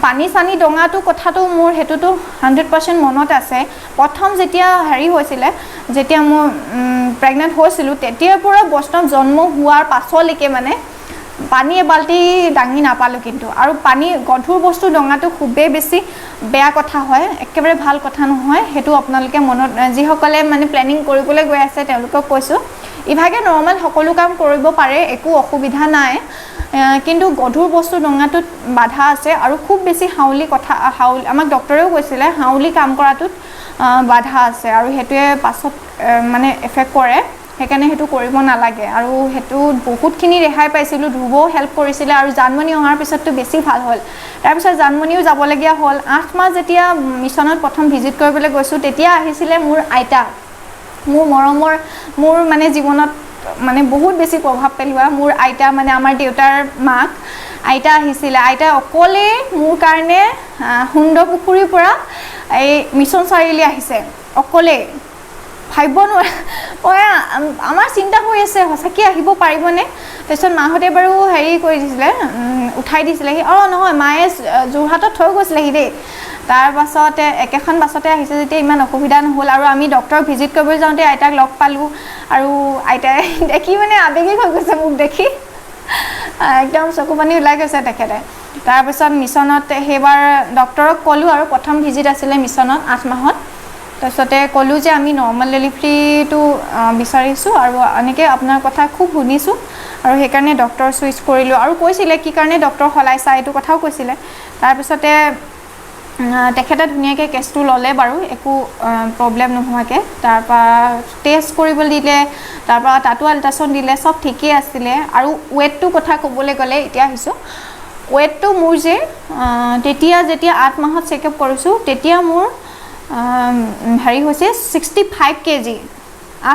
পানী চানি ডঙাটো কথাটো মোৰ হেতুটো 100% মনত আছে প্ৰথম যেতিয়া হেৰি হৈছিলে যেতিয়া মই প্ৰেগনেন্ট হৈছিলো তেতিয়াৰ পৰা বৈষ্ণৱ জন্ম হোৱাৰ পাছলৈকে মানে পানী এবাল্টি ডাঙি নাপালো কিন্তু আৰু পানী গধুৰ বস্তু ডঙাটো খুবেই বেছি বেয়া কথা হয় একেবাৰে ভাল কথা নহয় হেতু আপোনালোকে মনত যিসকলে মানে প্লেনিং কৰিবলৈ গৈ আছে তেওঁলোকক কৈছো ইভাগে নৰ্মেল সকলো কাম কৰিব পাৰে একো অসুবিধা নাই কিন্তু গধুৰ বস্তু ডঙাটোত বাধা আছে আৰু খুব বেছি হাউলি আমাক ডক্টৰেও কৈছিলে হাউলি কাম কৰাটোত বাধা আছে আৰু হেতুৱে পাছত মানে এফেক্ট কৰে সেইকাৰণে হেতু কৰিব নালাগে আৰু হেতু বহুতখিনি ৰেহাই পাইছিলো ধ্ৰুৱও হেল্প কৰিছিলে আৰু জানমণি অহাৰ পিছতটো বেছি ভাল হ'ল তাৰ পিছত জানমণিও যাবলগীয়া হ'ল 8 মাহ যেতিয়া মিছনত প্ৰথম ভিজিট কৰিবলৈ গৈছো তেতিয়া আহিছিলে মোৰ আইতা মোৰ মৰমৰ মোৰ মানে জীৱনত মানে বহুত বেছি প্ৰভাৱ পেলোৱা মোৰ আইতা মানে আমাৰ দেউতাৰ মাক আইতা আহিছিলে আইতা অকলে মোৰ কাৰণে সুন্দৰ পুখুৰীৰ পৰা এই মিছন চাৰিআলি আহিছে অকলে ভাবিব নোৱাৰে আমাৰ চিন্তা হৈ আছে সঁচাকৈ আহিব পাৰিবনে তাৰপিছত মাহঁতে বাৰু হেৰি কৰি দিছিলে উঠাই দিছিলে নহয় মায়ে যোৰহাটত থৈ গৈছিলেহি দেই তাৰ পাছতে একেখন বাছতে আহিছে যেতিয়া ইমান অসুবিধা নহ'ল আৰু আমি ডক্টৰক ভিজিট কৰিবলৈ যাওঁতে আইতাক লগ পালোঁ আৰু আইতাই দেখি মানে আবেগিক হৈ গৈছে মোক দেখি একদম চকু পানী ওলাই গৈছে তেখেতে তাৰপিছত মিছনত সেইবাৰ ডক্টৰক ক'লোঁ আৰু প্ৰথম ভিজিট আছিলে মিছনত 8 মাহত তাৰপিছতে ক'লোঁ যে আমি নৰ্মেল ডেলিভাৰীটো বিচাৰিছোঁ আৰু এনেকৈ আপোনাৰ কথা খুব শুনিছোঁ আৰু সেইকাৰণে ডক্টৰ চুইচ কৰিলোঁ আৰু কৈছিলে কি কাৰণে ডক্টৰ সলাইছা এইটো কথাও কৈছিলে তাৰপিছতে তেখেতে ধুনীয়াকৈ কেছটো ল'লে বাৰু একো প্ৰব্লেম নোহোৱাকৈ তাৰপৰা টেষ্ট কৰিবলৈ দিলে তাৰপৰা তাতো আল্ট্ৰাচাউণ্ড দিলে চব ঠিকেই আছিলে আৰু ৱেটটো কথা ক'বলৈ গ'লে এতিয়া আহিছোঁ ৱেটটো মোৰ যে তেতিয়া যেতিয়া 8 মাহত চেকআপ কৰিছোঁ তেতিয়া মোৰ হেৰি হৈছে 65 কেজি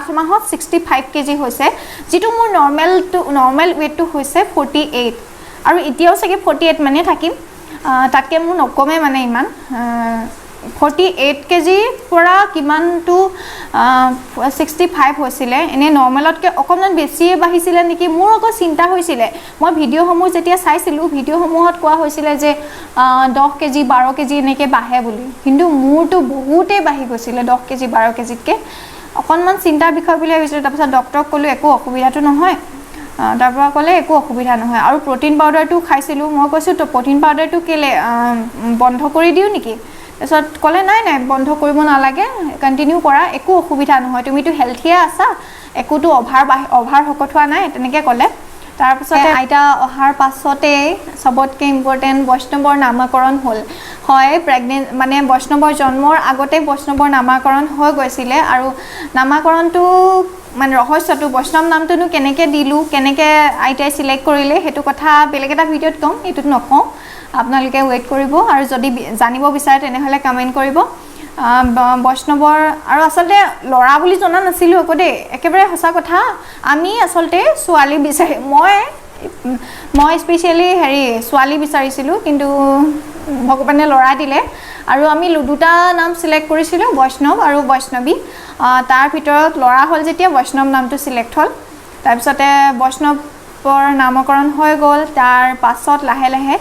8 মাহত 65 কেজি হৈছে যিটো মোৰ নৰ্মেল ৱেটটো হৈছে 48 আৰু এতিয়াও চাগে 48 মানে থাকিম তাতকৈ মোৰ নকমে মানে ইমান 48 কেজিৰ পৰা কিমানটো 65 হৈছিলে এনে নৰ্মেলতকৈ অকণমান বেছিয়ে বাঢ়িছিলে নেকি মোৰ আকৌ চিন্তা হৈছিলে মই ভিডিঅ'সমূহ যেতিয়া চাইছিলোঁ ভিডিঅ'সমূহত কোৱা হৈছিলে যে 10 কেজি 12 কেজি এনেকৈ বাঢ়ে বুলি কিন্তু মোৰতো বহুতেই বাঢ়ি গৈছিলে 10 কেজি 12 কেজিতকৈ অকণমান চিন্তাৰ বিষয় বুলি ভাবিছিলোঁ তাৰপিছত ডক্টৰক ক'লোঁ একো অসুবিধাটো নহয় তাৰপৰা ক'লে একো অসুবিধা নহয় আৰু প্ৰটিন পাউডাৰটো খাইছিলোঁ মই কৈছোঁ তো প্ৰটিন পাউডাৰটো কেলে বন্ধ কৰি দিওঁ নেকি তাৰপিছত ক'লে নাই বন্ধ কৰিব নালাগে কণ্টিনিউ কৰা একো অসুবিধা নহয় তুমিতো হেল্থিয়ে আছা একোতো অভাৰ শকত হোৱা নাই তেনেকৈ ক'লে তাৰপিছতে আইতা অহাৰ পাছতে সবতকৈ ইম্পৰ্টেণ্ট বৈষ্ণৱৰ নামাকৰণ হ'ল হয় প্ৰেগনেণ্ট মানে বৈষ্ণৱৰ জন্মৰ আগতে বৈষ্ণৱৰ নামাকৰণ হৈ গৈছিলে আৰু নামাকৰণটো মানে ৰহস্যটো বৈষ্ণৱ নামটোনো কেনেকৈ দিলোঁ কেনেকৈ আইতাই চিলেক্ট কৰিলে সেইটো কথা বেলেগ এটা ভিডিঅ'ত ক'ম এইটোত নকওঁ আপোনালোকে ৱেইট কৰিব আৰু যদি জানিব বিচাৰে তেনেহ'লে কমেণ্ট কৰিব বৈষ্ণৱৰ আৰু আচলতে ল'ৰা বুলি জনা নাছিলোঁ আকৌ দেই একেবাৰে সঁচা কথা আমি আচলতে ছোৱালী বিচাৰি মই স্পেচিয়েলি ছোৱালী বিচাৰিছিলোঁ কিন্তু ভগৱানে ল'ৰা দিলে আৰু আমি দুটা নাম চিলেক্ট কৰিছিলোঁ বৈষ্ণৱ আৰু বৈষ্ণৱী তাৰ ভিতৰত ল'ৰা হ'ল যেতিয়া বৈষ্ণৱ নামটো চিলেক্ট হ'ল তাৰপিছতে বৈষ্ণৱৰ নামকৰণ হৈ গ'ল তাৰ পাছত লাহে লাহে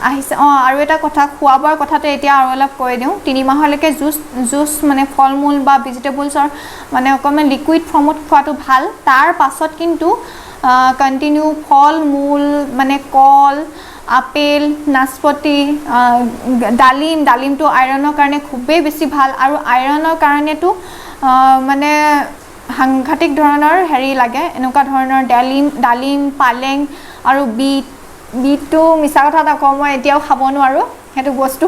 আহিছে আৰু এটা কথা খোৱা বোৱাৰ কথাটো এতিয়া আৰু অলপ কৈ দিওঁ 3 মাহলৈকে জুচ মানে ফল মূল বা ভেজিটেবলছৰ মানে অকণমান লিকুইড ফৰ্মত খোৱাটো ভাল তাৰ পাছত কিন্তু কণ্টিনিউ ফল মূল মানে কল আপেল নাচপতি ডালিমটো আইৰণৰ কাৰণে খুবেই বেছি ভাল আৰু আইৰণৰ কাৰণেতো মানে সাংঘাতিক ধৰণৰ লাগে এনেকুৱা ধৰণৰ ডালিম পালেং আৰু বিটটো মিছা কথা নকওঁ মই এতিয়াও খাব নোৱাৰোঁ সেইটো বস্তু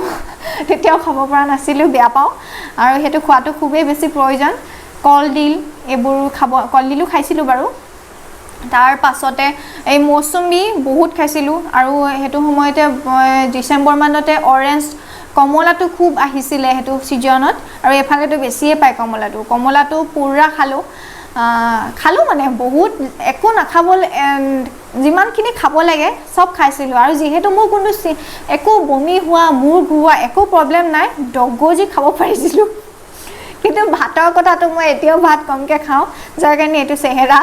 তেতিয়াও খাব পৰা নাছিলোঁ বেয়া পাওঁ আৰু সেইটো খোৱাটো খুবেই বেছি প্ৰয়োজন কলডিল এইবোৰ কলডিলো খাইছিলোঁ বাৰু তাৰ পাছতে এই মৌচুমী বহুত খাইছিলোঁ আৰু সেইটো সময়তে ডিচেম্বৰ মানতে অৰেঞ্জ কমলাটো খুব আহিছিলে সেইটো ছিজনত আৰু এফালেতো বেছিয়ে পায় কমলাটো পুৰা খালোঁ মানে বহুত একো নাখাবলৈ যিমানখিনি খাব লাগে চব খাইছিলোঁ আৰু যিহেতু মোৰ কোনো একো বমি হোৱা মূৰ ঘূৰোৱা একো প্ৰব্লেম নাই দগজি খাব পাৰিছিলোঁ কিন্তু ভাতৰ কথাটো মই এতিয়াও ভাত কমকৈ খাওঁ যাৰ কাৰণে এইটো চেহেৰা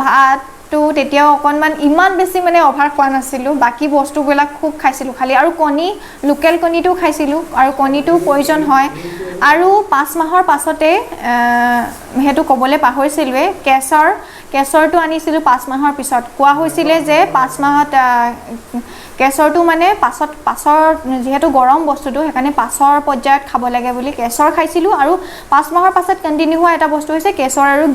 ভাতটো তেতিয়াও অকণমান ইমান বেছি মানে অভাৰ খোৱা নাছিলোঁ বাকী বস্তুবিলাক খুব খাইছিলোঁ খালি আৰু কণী লোকেল কণীটো খাইছিলোঁ আৰু কণীটো প্ৰয়োজন হয় আৰু 5 মাহৰ পাছতে সেইটো ক'বলৈ পাহৰিছিলোঁৱে কেশৰটো আনিছিলোঁ 5 মাহৰ পিছত কোৱা হৈছিলে যে 5 মাহত কেশৰটো মানে পাছৰ যিহেতু গৰম বস্তুটো সেইকাৰণে পাছৰ পৰ্যায়ত খাব লাগে বুলি কেশৰ খাইছিলোঁ আৰু 5 মাহৰ পাছত কণ্টিনিউ হোৱা এটা বস্তু হৈছে কেশৰ আৰু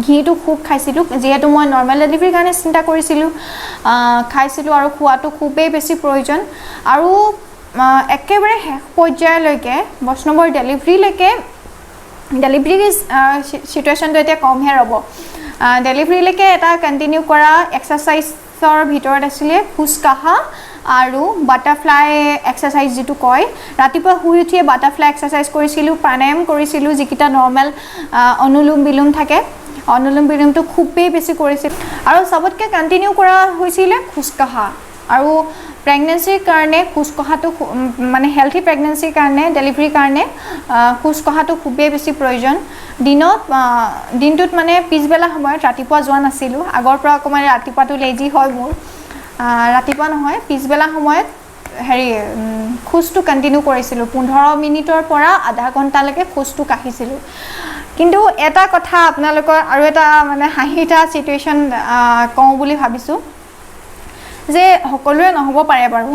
ঘিটো খুব খাইছিলোঁ যিহেতু মই নৰ্মেল ডেলিভাৰীৰ কাৰণে চিন্তা কৰিছিলোঁ খাইছিলোঁ আৰু খোৱাটো খুবেই বেছি প্ৰয়োজন আৰু একেবাৰে শেষ পৰ্যায়লৈকে বৈষ্ণৱৰ ডেলিভাৰী চিটুৱেশ্যনটো এতিয়া কমহে ৰ'ব ডেলিভাৰীলৈকে এটা কণ্টিনিউ কৰা এক্সাৰচাইজৰ ভিতৰত আছিলে খোজকাঢ়া আৰু বাটাৰফ্লাই এক্সাৰচাইজ যিটো কয় ৰাতিপুৱা শুই উঠিয়ে বাটাৰফ্লাই এক্সাৰচাইজ কৰিছিলোঁ প্ৰাণায়াম কৰিছিলোঁ যিকেইটা নৰ্মেল অনুলোম বিলোম থাকে অনুলোম বিলোমটো খুবেই বেছি কৰিছিলোঁ আৰু চবতকৈ কণ্টিনিউ কৰা হৈছিলে খোজকাঢ়া আৰু প্ৰেগনেঞ্চিৰ কাৰণে খোজকঢ়াটো মানে হেল্থি প্ৰেগনেঞ্চিৰ কাৰণে ডেলিভাৰীৰ কাৰণে খোজকঢ়াটো খুবেই বেছি প্ৰয়োজন দিনটোত মানে পিছবেলা সময়ত ৰাতিপুৱা যোৱা নাছিলোঁ আগৰ পৰা অকণমান ৰাতিপুৱাটো লেজি হয় মোৰ ৰাতিপুৱা নহয় পিছবেলা সময়ত খোজটো কণ্টিনিউ কৰিছিলোঁ 15 মিনিটৰ পৰা আধা ঘণ্টালৈকে খোজটো কাঢ়িছিলোঁ কিন্তু এটা কথা আপোনালোকৰ আৰু এটা মানে হাঁহি উঠা চিটুৱেশ্যন কওঁ বুলি ভাবিছোঁ যে সকলোৰে নহ'ব পাৰে বাৰু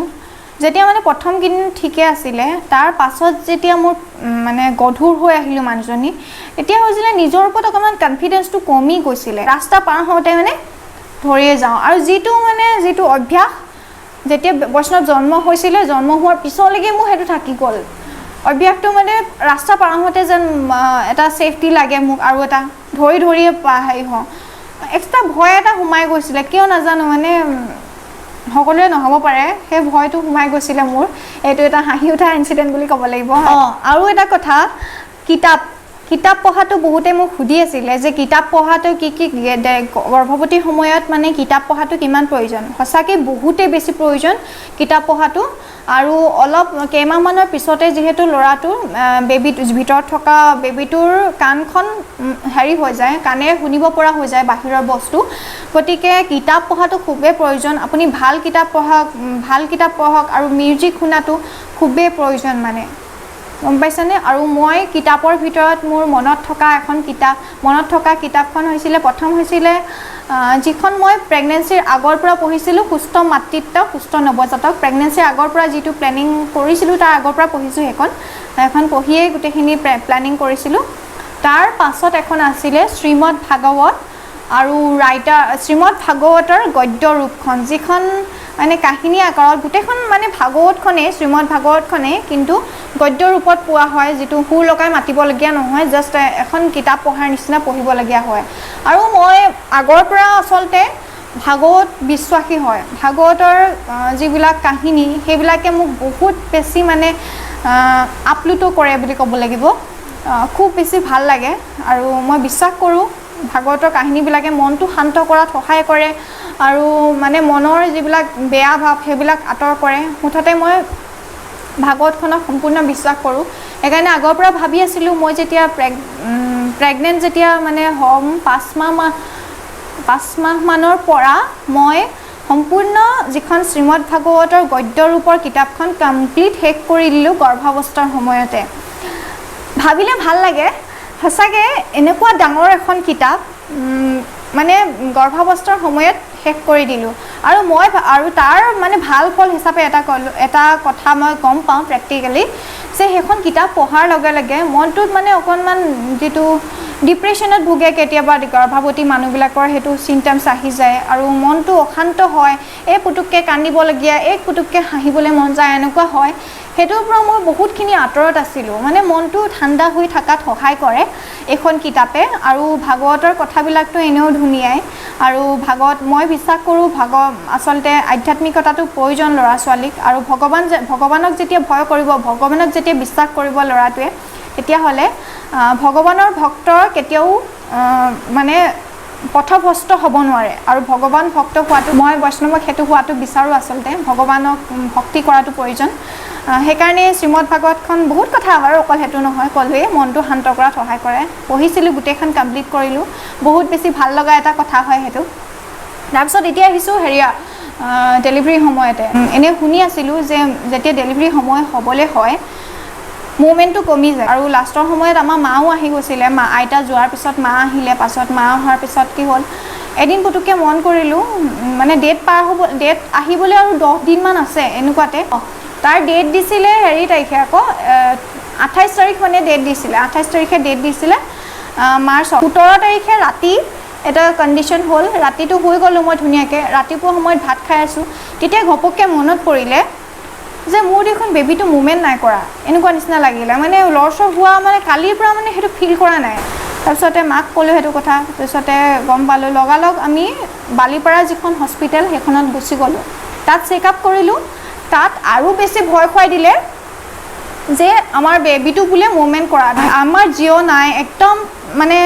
যেতিয়া মানে প্ৰথম কেইদিন ঠিকে আছিলে তাৰ পাছত যেতিয়া মোৰ মানে গধুৰ হৈ আহিলোঁ মানুহজনী এতিয়া হৈছিলে নিজৰ ওপৰত অকণমান কনফিডেন্সটো কমি গৈছিলে ৰাস্তা পাৰ হওঁতে মানে ধৰিয়ে যাওঁ আৰু যিটো অভ্যাস যেতিয়া বৈষ্ণৱ জন্ম হৈছিলে জন্ম হোৱাৰ পিছলৈকে মোৰ সেইটো থাকি গ'ল অভ্যাসটো মানে ৰাস্তা পাৰ হওঁতে যেন এটা ছেফটি লাগে মোক আৰু এটা ধৰিয়ে হেৰি হওঁ এক্সট্ৰা ভয় এটা সোমাই গৈছিলে কিয় নাজানো মানে সকলোৱে নহ'ব পাৰে সেই ভয়টো সোমাই গৈছিলে মোৰ এইটো এটা হাঁহি উঠা ইনচিডেণ্ট বুলি ক'ব লাগিব আৰু এটা কথা কিতাপ পঢ়াটো বহুতে মোক সুধি আছিলে যে কিতাপ পঢ়াটো কি গৰ্ভৱতী সময়ত মানে কিতাপ পঢ়াটো কিমান প্ৰয়োজন সঁচাকৈ বহুতে বেছি প্ৰয়োজন কিতাপ পঢ়াটো আৰু অলপ কেইমাহমানৰ পিছতে যিহেতু ল'ৰাটো বেবীটোৰ ভিতৰত থকা বেবীটোৰ কাণখন হেৰি হৈ যায় কাণেৰে শুনিব পৰা হৈ যায় বাহিৰৰ বস্তু গতিকে কিতাপ পঢ়াটো খুবেই প্ৰয়োজন আপুনি ভাল কিতাপ পঢ়ক আৰু মিউজিক শুনাটো খুবেই প্ৰয়োজন মানে গম পাইছানে আৰু মই কিতাপৰ ভিতৰত মোৰ মনত থকা কিতাপখন হৈছিলে প্ৰথম হৈছিলে যিখন মই প্ৰেগনেন্সিৰ আগৰ পৰা পঢ়িছিলোঁ সুস্থ মাতৃত্ব সুস্থ নৱজাতক প্ৰেগনেন্সিৰ আগৰ পৰা যিটো প্লেনিং কৰিছিলোঁ তাৰ আগৰ পৰা পঢ়িছোঁ সেইখন পঢ়িয়েই গোটেইখিনি প্লেনিং কৰিছিলোঁ তাৰ পাছত এখন আছিলে শ্ৰীমদ ভাগৱত আৰু শ্ৰীমদ ভাগৱতৰ গদ্য ৰূপখন যিখন মানে কাহিনী আকাৰত গোটেইখন মানে শ্ৰীমদ ভাগৱতখনেই কিন্তু গদ্য ৰূপত পোৱা হয় যিটো সুৰ লগাই মাতিবলগীয়া নহয় জাষ্ট এখন কিতাপ পঢ়াৰ নিচিনা পঢ়িবলগীয়া হয় আৰু মই আগৰ পৰা আচলতে ভাগৱত বিশ্বাসী হয় ভাগৱতৰ যিবিলাক কাহিনী সেইবিলাকে মোক বহুত বেছি মানে আপ্লুত কৰে বুলি ক'ব লাগিব খুব বেছি ভাল লাগে আৰু মই বিশ্বাস কৰোঁ ভাগৱতৰ কাহিনীবিলাকে মনটো শান্ত কৰাত সহায় কৰে আৰু মানে মনৰ যিবিলাক বেয়া ভাৱ সেইবিলাক আঁতৰ কৰে মুঠতে মই ভাগৱতখনক সম্পূৰ্ণ বিশ্বাস কৰোঁ সেইকাৰণে আগৰ পৰা ভাবি আছিলোঁ মই যেতিয়া প্ৰেগনেণ্ট যেতিয়া মানে হ'ম 5 মাহমানৰ পৰা মই সম্পূৰ্ণ যিখন শ্ৰীমদ ভাগৱতৰ গদ্য ৰূপৰ কিতাপখন কমপ্লিট শেষ কৰি দিলোঁ গৰ্ভাৱস্থাৰ সময়তে ভাবিলে ভাল লাগে সঁচাকৈ এনেকুৱা ডাঙৰ এখন কিতাপ মানে গৰ্ভাৱস্থাৰ সময়ত শেষ কৰি দিলোঁ আৰু তাৰ মানে ভাল ফল হিচাপে এটা কথা মই গম পাওঁ প্ৰেক্টিকেলি যে সেইখন কিতাপ পঢ়াৰ লগে লগে মনটোত মানে অকণমান যিটো ডিপ্ৰেশ্যনত ভোগে কেতিয়াবা গৰ্ভৱতী মানুহবিলাকৰ সেইটো চিমটমছ আহি যায় আৰু মনটো অশান্ত হয় পুতুককৈ কান্দিবলগীয়া পুতুককৈ হাঁহিবলৈ মন যায় এনেকুৱা হয় সেইটোৰ পৰা মই বহুতখিনি আঁতৰত আছিলোঁ মানে মনটো ঠাণ্ডা হৈ থকাত সহায় কৰে এইখন কিতাপে আৰু ভাগৱতৰ কথাবিলাকতো এনেও ধুনীয়াই আৰু মই বিশ্বাস কৰোঁ আচলতে আধ্যাত্মিকতাটো প্ৰয়োজন ল'ৰা ছোৱালীক আৰু ভগৱানক যেতিয়া ভয় কৰিব ভগৱানক যেতিয়া বিশ্বাস কৰিব ল'ৰাটোৱে তেতিয়াহ'লে ভগৱানৰ ভক্তৰ কেতিয়াও মানে পথভ্ৰষ্ট হ'ব নোৱাৰে আৰু ভগৱান ভক্ত হোৱাটো মই বৈষ্ণৱক সেইটো হোৱাটো বিচাৰোঁ আচলতে ভগৱানক ভক্তি কৰাটো প্ৰয়োজন সেইকাৰণে শ্ৰীমদ ভাগৱতখন বহুত কথা আৰু অকল সেইটো নহয় ক'লোৱেই মনটো শান্ত কৰাত সহায় কৰে পঢ়িছিলোঁ গোটেইখন কমপ্লিট কৰিলোঁ বহুত বেছি ভাল লগা এটা কথা হয় সেইটো তাৰপিছত এতিয়া আহিছোঁ ডেলিভাৰীৰ সময়তে এনেই শুনি আছিলোঁ যে যেতিয়া ডেলিভাৰী সময় হ'বলৈ হয় মুভমেণ্টটো কমি যায় আৰু লাষ্টৰ সময়ত আমাৰ মাও আহি গৈছিলে আইতা যোৱাৰ পিছত মা আহিলে পাছত মা অহাৰ পিছত কি হ'ল এদিন পুতুককৈ মন কৰিলোঁ মানে ডেট আহিবলৈ আৰু 10 দিনমান আছে এনেকুৱাতে তাৰ ডেট দিছিলে তাৰিখে আকৌ 28 তাৰিখ মানে ডেট দিছিলে 28 তাৰিখে ডেট দিছিলে মাৰ্চৰ 17 তাৰিখে ৰাতি এটা কণ্ডিশ্যন হ'ল ৰাতিটো শুই গ'লোঁ মই ধুনীয়াকৈ ৰাতিপুৱা সময়ত ভাত খাই আছোঁ তেতিয়া ঘপককৈ মনত পৰিলে যে মোৰ দেখোন বেবীটো মুভমেণ্ট নাই কৰা এনেকুৱা নিচিনা লাগিলে মানে লৰচৰ হোৱা মানে কালিৰ পৰা মানে সেইটো ফিল কৰা নাই তাৰপিছতে মাক ক'লোঁ সেইটো কথা তাৰপিছতে গম পালোঁ লগালগ আমি বালিপাৰা যিখন হস্পিটেল সেইখনত গুচি গ'লোঁ তাত চেকআপ কৰিলোঁ তাত আৰু বেছি ভয় খুৱাই দিলে যে আমাৰ বেবীটো বোলে মুভমেণ্ট কৰা নাই আমাৰ জিঅ' নাই একদম মানে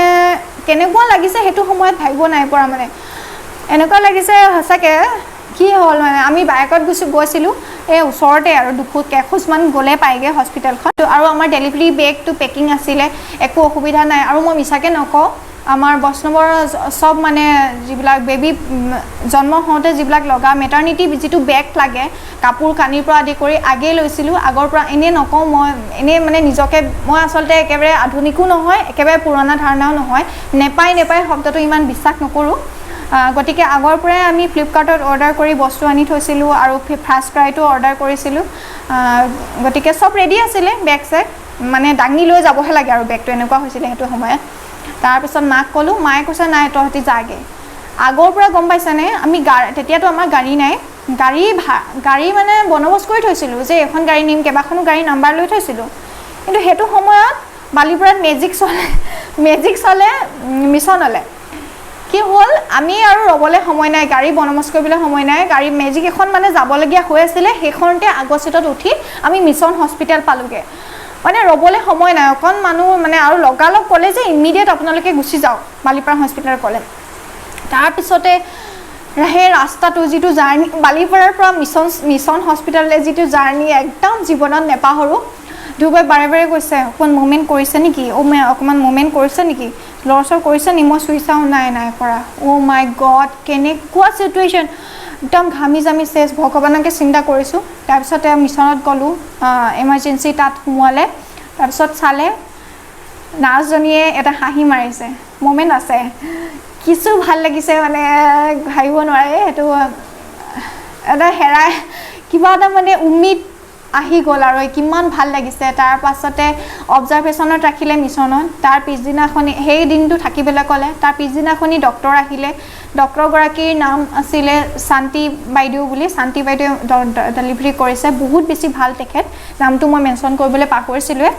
কেনেকুৱা লাগিছে সেইটো সময়ত ভাবিব নাই পৰা মানে এনেকুৱা লাগিছে সঁচাকৈ কি হ'ল মানে আমি বাইকত গৈছিলোঁ ওচৰতে আৰু এখোজমান গ'লে পায়গৈ হস্পিটেলখন আৰু আমাৰ ডেলিভাৰী বেগটো পেকিং আছিলে একো অসুবিধা নাই আৰু মই মিছাকৈ নকওঁ আমাৰ বৈষ্ণৱৰ সব মানে যিবিলাক বেবী জন্ম হওঁতে যিবিলাক লগা মেটাৰনিটি যিটো বেগ লাগে কাপোৰ কানিৰ পৰা আদি কৰি আগেই লৈছিলোঁ আগৰ পৰা এনেই নকওঁ মই এনেই মানে নিজকে মই আচলতে একেবাৰে আধুনিকো নহয় একেবাৰে পুৰণা ধাৰণাও নহয় নেপায় শব্দটো ইমান বিশ্বাস নকৰোঁ গতিকে আগৰ পৰাই আমি ফ্লিপকাৰ্টত অৰ্ডাৰ কৰি বস্তু আনি থৈছিলোঁ আৰু ফাৰ্ষ্ট ক্ৰাইটো অৰ্ডাৰ কৰিছিলোঁ গতিকে চব ৰেডি আছিলে বেগ চেগ মানে দাঙি লৈ যাবহে লাগে আৰু বেগটো এনেকুৱা হৈছিলে সেইটো সময়ত তাৰপিছত মাক ক'লোঁ মায়ে কৈছে নাই তহঁতি যাগে আগৰ পৰা গম পাইছানে আমি তেতিয়াতো আমাৰ গাড়ী নাই গাড়ী মানে বন্দবস্ত কৰি থৈছিলোঁ যে এখন গাড়ী নিম কেইবাখনো গাড়ী নাম্বাৰ লৈ থৈছিলোঁ কিন্তু সেইটো সময়ত বালিপুৰত মেজিক চলে মিছনলৈ কি হ'ল আমি আৰু ৰ'বলৈ সময় নাই গাড়ী বন্দবস্ত কৰিবলৈ সময় নাই গাড়ী মেজিক এখন মানে যাবলগীয়া হৈ আছিলে সেইখনতে আগৰ চিটত উঠি আমি মিছন হস্পিটেল পালোঁগৈ মানে ৰ'বলৈ সময় নাই অকণ মানুহ মানে আৰু লগালগ ক'লে যে ইমিডিয়েট আপোনালোকে গুচি যাওক বালিপাৰা হস্পিটেল ক'লে তাৰপিছতে সেই ৰাস্তাটো যিটো জাৰ্ণি বালিপাৰাৰ পৰা মিছন হস্পিটেললৈ যিটো জাৰ্ণি একদম জীৱনত নেপাহৰোঁ ধ্ৰুৱে বাৰে বাৰে কৈছে অকণমান মুভমেণ্ট কৰিছে নেকি অকণমান মুভমেণ্ট কৰিছে নেকি লৰচৰ কৰিছে নি মই চুই চাওঁ নাই কৰা মাই গড কেনেকুৱা চিটুৱেশ্যন একদম ঘামি জামি চেচ ভগৱানকে চিন্তা কৰিছোঁ তাৰপিছতে মিছনত গ'লোঁ এমাৰ্জেঞ্চি তাত সোমোৱালে তাৰপিছত চালে নাৰ্ছজনীয়ে এটা হাঁহি মাৰিছে মুভমেণ্ট আছে কিছু ভাল লাগিছে মানে ভাবিব নোৱাৰে সেইটো এটা হেৰাই কিবা এটা মানে উম্মিদ আহি গ'ল আৰু কিমান ভাল লাগিছে তাৰ পাছতে অবজাৰভেশ্যনত ৰাখিলে মিছনত তাৰ পিছদিনাখনি সেই দিনটো থাকিবলৈ ক'লে তাৰ পিছদিনাখনি ডক্টৰ আহিলে ডক্টৰগৰাকীৰ নাম আছিলে শান্তি বাইদেউ বুলি শান্তি বাইদেউ ডেলিভাৰী কৰিছে বহুত বেছি ভাল তেখেত নামটো মই মেনশ্যন কৰিবলৈ পাহৰিছিলোঁৱে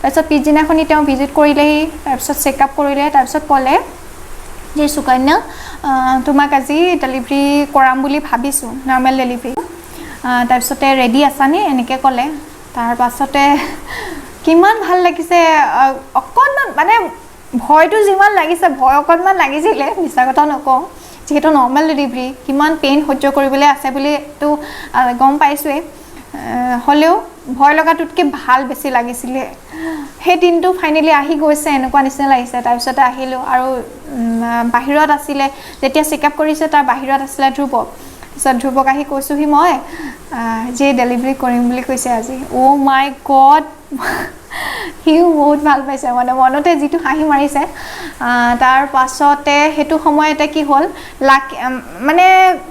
তাৰপিছত পিছদিনাখনি তেওঁ ভিজিট কৰিলেহি তাৰপিছত চেকআপ কৰিলে তাৰপিছত ক'লে যে সুকন্যা তোমাক আজি ডেলিভাৰী কৰাম বুলি ভাবিছোঁ নৰ্মেল ডেলিভাৰী তাৰপিছতে ৰেডি আছানে এনেকৈ ক'লে তাৰ পাছতে কিমান ভাল লাগিছে অকণমান মানে ভয়টো যিমান লাগিছে ভয় অকণমান লাগিছিলে মিছা কথা নকওঁ যিহেতু নৰ্মেল ডেলিভাৰী কিমান পেইন সহ্য কৰিবলৈ আছে বুলিতো গম পাইছোঁৱেই হ'লেও ভয় লগাটোতকৈ ভাল বেছি লাগিছিলে সেই দিনটো ফাইনেলি আহি গৈছে এনেকুৱা নিচিনা লাগিছে তাৰপিছতে আহিলোঁ আৰু বাহিৰত আছিলে যেতিয়া চেকআপ কৰিছে তাৰ বাহিৰত আছিলে ধ্ৰুৱক তাৰপিছত ধ্ৰুৱক আহি কৈছোঁহি মই যে ডেলিভাৰী কৰিম বুলি কৈছে আজি মাই গড সিও বহুত ভাল পাইছে মানে মনতে যিটো হাঁহি মাৰিছে তাৰ পাছতে সেইটো সময়তে কি হ'ল মানে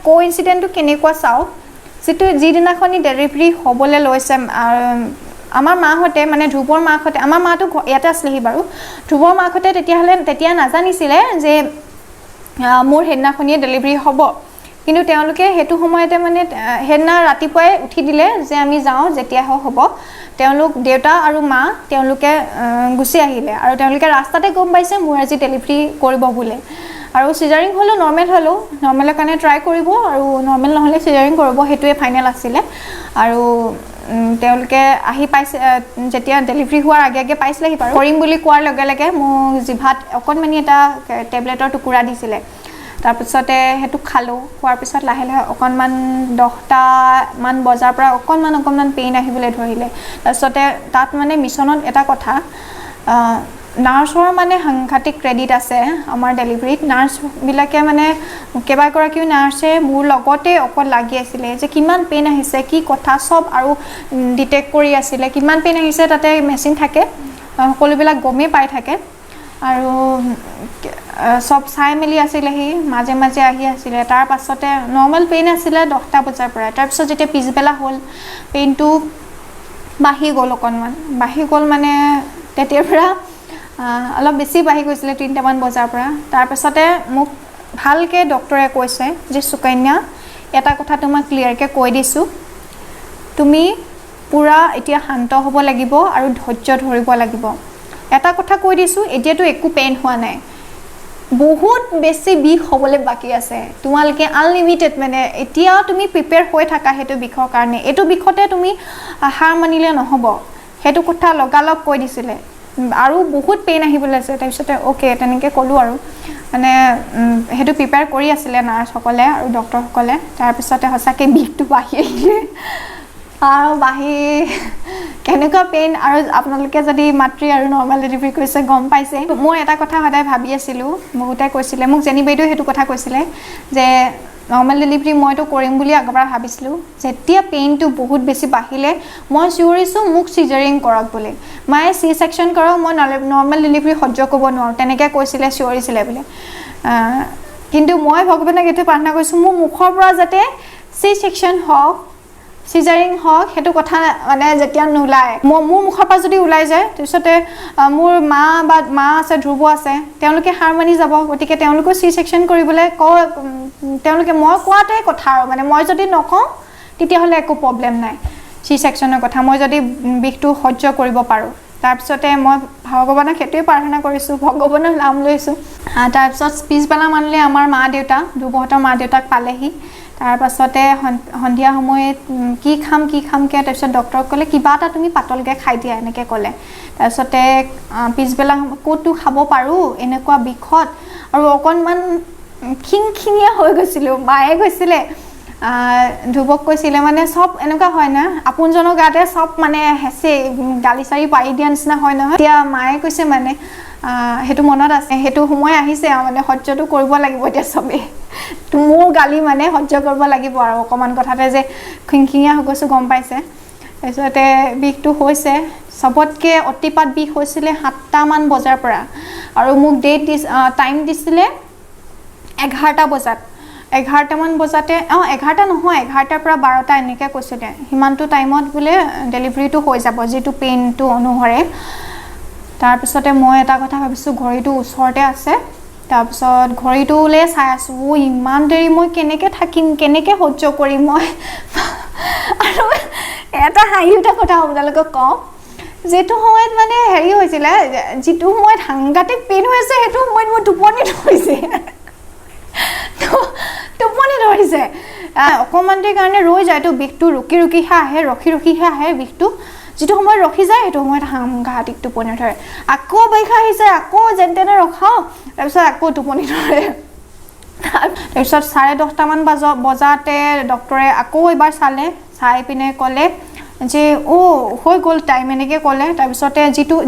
কোইনচিডেণ্টটো কেনেকুৱা চাওঁ যিদিনাখনি ডেলিভাৰী হ'বলৈ লৈছে আমাৰ মাহঁতে মানে ধ্ৰুৱৰ মাহঁতে আমাৰ মাটো ইয়াতে আছিলেহি বাৰু ধ্ৰুৱৰ মাহঁতে তেতিয়া নাজানিছিলে যে মোৰ সেইদিনাখনিয়ে ডেলিভাৰী হ'ব কিন্তু তেওঁলোকে সেইটো সময়তে মানে সেইদিনা ৰাতিপুৱাই উঠি দিলে যে আমি যাওঁ যেতিয়া হ'ব তেওঁলোক দেউতা আৰু মা তেওঁলোকে গুচি আহিলে আৰু তেওঁলোকে ৰাস্তাতে গম পাইছে মোৰ আজি ডেলিভাৰী কৰিব বুলি আৰু চিজাৰিং হ'লেও নৰ্মেলৰ কাৰণে ট্ৰাই কৰিব আৰু নৰ্মেল নহ'লে চিজাৰিং কৰিব সেইটোৱে ফাইনেল আছিলে আৰু তেওঁলোকে আহি পাইছে যেতিয়া ডেলিভাৰী হোৱাৰ আগে পাইছিলেহি বাৰু কৰিম বুলি কোৱাৰ লগে লগে মোক জিভাত অকণমানি এটা টেবলেটৰ টুকুৰা দিছিলে তাৰপিছতে সেইটো খালোঁ খোৱাৰ পিছত লাহে লাহে অকণমান 10টামান বজাৰ পৰা অকণমান পেইন আহিবলৈ ধৰিলে তাৰপিছতে তাত মানে মিছনত এটা কথা নাৰ্ছৰ মানে সাংঘাতিক ক্ৰেডিট আছে আমাৰ ডেলিভাৰীত নাৰ্ছবিলাকে মানে কেইবাগৰাকীও নাৰ্ছে মোৰ লগতে অকল লাগি আছিলে যে কিমান পেইন আহিছে কি কথা চব আৰু ডিটেক্ট কৰি আছিলে কিমান পেইন আহিছে তাতে মেচিন থাকে সকলোবিলাক গমেই পাই থাকে আৰু সব চাই মেলি আছিলেহি মাজে মাজে আহি আছিলে তাৰ পাছতে নৰ্মেল পেইন আছিলে 10টা বজাৰ পৰা তাৰপিছত যেতিয়া পিছবেলা হ'ল পেইনটো বাঢ়ি গ'ল অকণমান বাঢ়ি গ'ল মানে তেতিয়াৰ পৰা অলপ বেছি বাঢ়ি গৈছিলে 3টামান বজাৰ পৰা তাৰপিছতে মোক ভালকৈ ডক্টৰে কৈছে যে সুকন্যা এটা কথা তোমাক ক্লিয়াৰকৈ কৈ দিছোঁ তুমি পুৰা এতিয়া শান্ত হ'ব লাগিব আৰু ধৈৰ্য ধৰিব লাগিব এটা কথা কৈ দিছোঁ এতিয়াতো একো পেইন হোৱা নাই বহুত বেছি বিষ হ'বলৈ বাকী আছে তোমালোকে আনলিমিটেড মানে এতিয়া তুমি প্ৰিপেয়াৰ হৈ থাকা সেইটো বিষৰ কাৰণে এইটো বিষতে তুমি হাৰ মানিলে নহ'ব সেইটো কথা লগালগ কৈ দিছিলে আৰু বহুত পেইন আহিবলৈ আছে তাৰপিছতে অ'কে তেনেকৈ ক'লোঁ আৰু মানে সেইটো প্ৰিপেয়াৰ কৰি আছিলে নাৰ্ছসকলে আৰু ডক্টৰসকলে তাৰপিছতে সঁচাকৈ বিষটো বাঢ়ি আহিলে আৰু বাঢ়ি কেনেকুৱা পেইন আৰু আপোনালোকে যদি মাতৃ আৰু নৰ্মেল ডেলিভাৰী কৰিছে গম পাইছে মই এটা কথা সদায় ভাবি আছিলোঁ বহুতে কৈছিলে মোক জেনি বাইদেউ সেইটো কথা কৈছিলে যে নৰ্মেল ডেলিভাৰী মইতো কৰিম বুলি আগৰ পৰা ভাবিছিলোঁ যেতিয়া পেইনটো বহুত বেছি বাঢ়িলে মই চিঞৰিছোঁ মোক চিজাৰিং কৰক বুলি মায়ে চি ছেকশ্যন কৰক মই নৰ্মেল ডেলিভাৰী সহ্য কৰিব নোৱাৰোঁ তেনেকৈ কৈছিলে চিঞৰিছিলে বোলে কিন্তু মই ভগৱানক এইটো প্ৰাৰ্থনা কৰিছোঁ মোৰ মুখৰ পৰা যাতে চি সেকশ্যন হওক সিজাৰিং হওক সেইটো কথা মানে যেতিয়া নোলায় মোৰ মুখৰ পৰা যদি ওলাই যায় তাৰপিছতে মোৰ মা আছে ধ্ৰুৱ আছে তেওঁলোকে হাৰ মানি যাব গতিকে তেওঁলোকো চি সেকশ্যন কৰিবলৈ তেওঁলোকে মই কোৱাটোৱে কথা আৰু মানে মই যদি নকওঁ তেতিয়াহ'লে একো প্ৰব্লেম নাই চি সেকশ্যনৰ কথা মই যদি বিষটো সহ্য কৰিব পাৰোঁ তাৰপিছতে মই ভগৱানক সেইটোৱে প্ৰাৰ্থনা কৰিছোঁ ভগৱানৰ নাম লৈছোঁ তাৰপিছত পিছবেলা মানলে আমাৰ মা দেউতা ধ্ৰুৱহঁতৰ মা দেউতাক পালেহি তাৰপাছতে সন্ধিয়া সময়ত কি খাম কে তাৰপিছত ডক্টৰক ক'লে কিবা এটা তুমি পাতলকৈ খাই দিয়া এনেকৈ ক'লে তাৰপিছতে পিছবেলা ক'তো খাব পাৰোঁ এনেকুৱা বিষত আৰু অকণমান খিংখিঙীয়া হৈ গৈছিলোঁ মায়ে কৈছিলে ধ্ৰুৱক কৈছিলে মানে চব এনেকুৱা হয় না আপোনজনৰ গাতে চব মানে হেঁচে গালি চাৰি পাৰি দিয়া নিচিনা হয় নহয় এতিয়া মায়ে কৈছে মানে সেইটো মনত আছে সেইটো সময় আহিছে আৰু মানে সহ্যটো কৰিব লাগিব এতিয়া চবেই মোৰ গালি মানে সহ্য কৰিব লাগিব আৰু অকণমান কথাতে যে খিংখিঙীয়া হৈ গৈছোঁ গম পাইছে তাৰপিছতে বিষটো হৈছে চবতকৈ অতিপাত বিষ হৈছিলে 7টামান বজাৰ পৰা আৰু মোক টাইম দিছিলে 11টা বজাত 11টামান বজাতে 11টা নহয় 11টাৰ পৰা 12টা এনেকৈ কৈছিলে সিমানটো টাইমত বোলে ডেলিভাৰীটো হৈ যাব যিটো পেইনটো অনুসৰে তাৰপিছতে মই এটা কথা ভাবিছোঁ ঘড়ীটো ওচৰতে আছে তাৰপিছত ঘড়ীটোলৈ চাই আছোঁ ইমান দেৰি মই কেনেকৈ থাকিম কেনেকৈ সহ্য কৰিম মই আৰু এটা হাঁহি উঠা কথা আপোনালোকক কওঁ যিটো সময়ত মানে হেৰি হৈছিলে যিটো সময়ত সাংঘাতিক পেইন হৈ আছে সেইটো সময়ত মোৰ টোপনি ধৰিছে অকণমান দেৰিৰ কাৰণে ৰৈ যায় তো বিষটো ৰখিহে আহে বিষটো যিটো সময়ত ৰখি যায় সেইটো সময়ত সাংঘাতিক টোপনি ধৰে আকৌ বাইখা আহিছে আকৌ যেন তেনে ৰখাওঁ তাৰপিছত আকৌ টোপনি ধৰে তাৰপিছত 10:30মান বজাতে ডক্টৰে আকৌ এবাৰ চাই পিনে ক'লে যে হৈ গ'ল টাইম এনেকৈ ক'লে তাৰপিছতে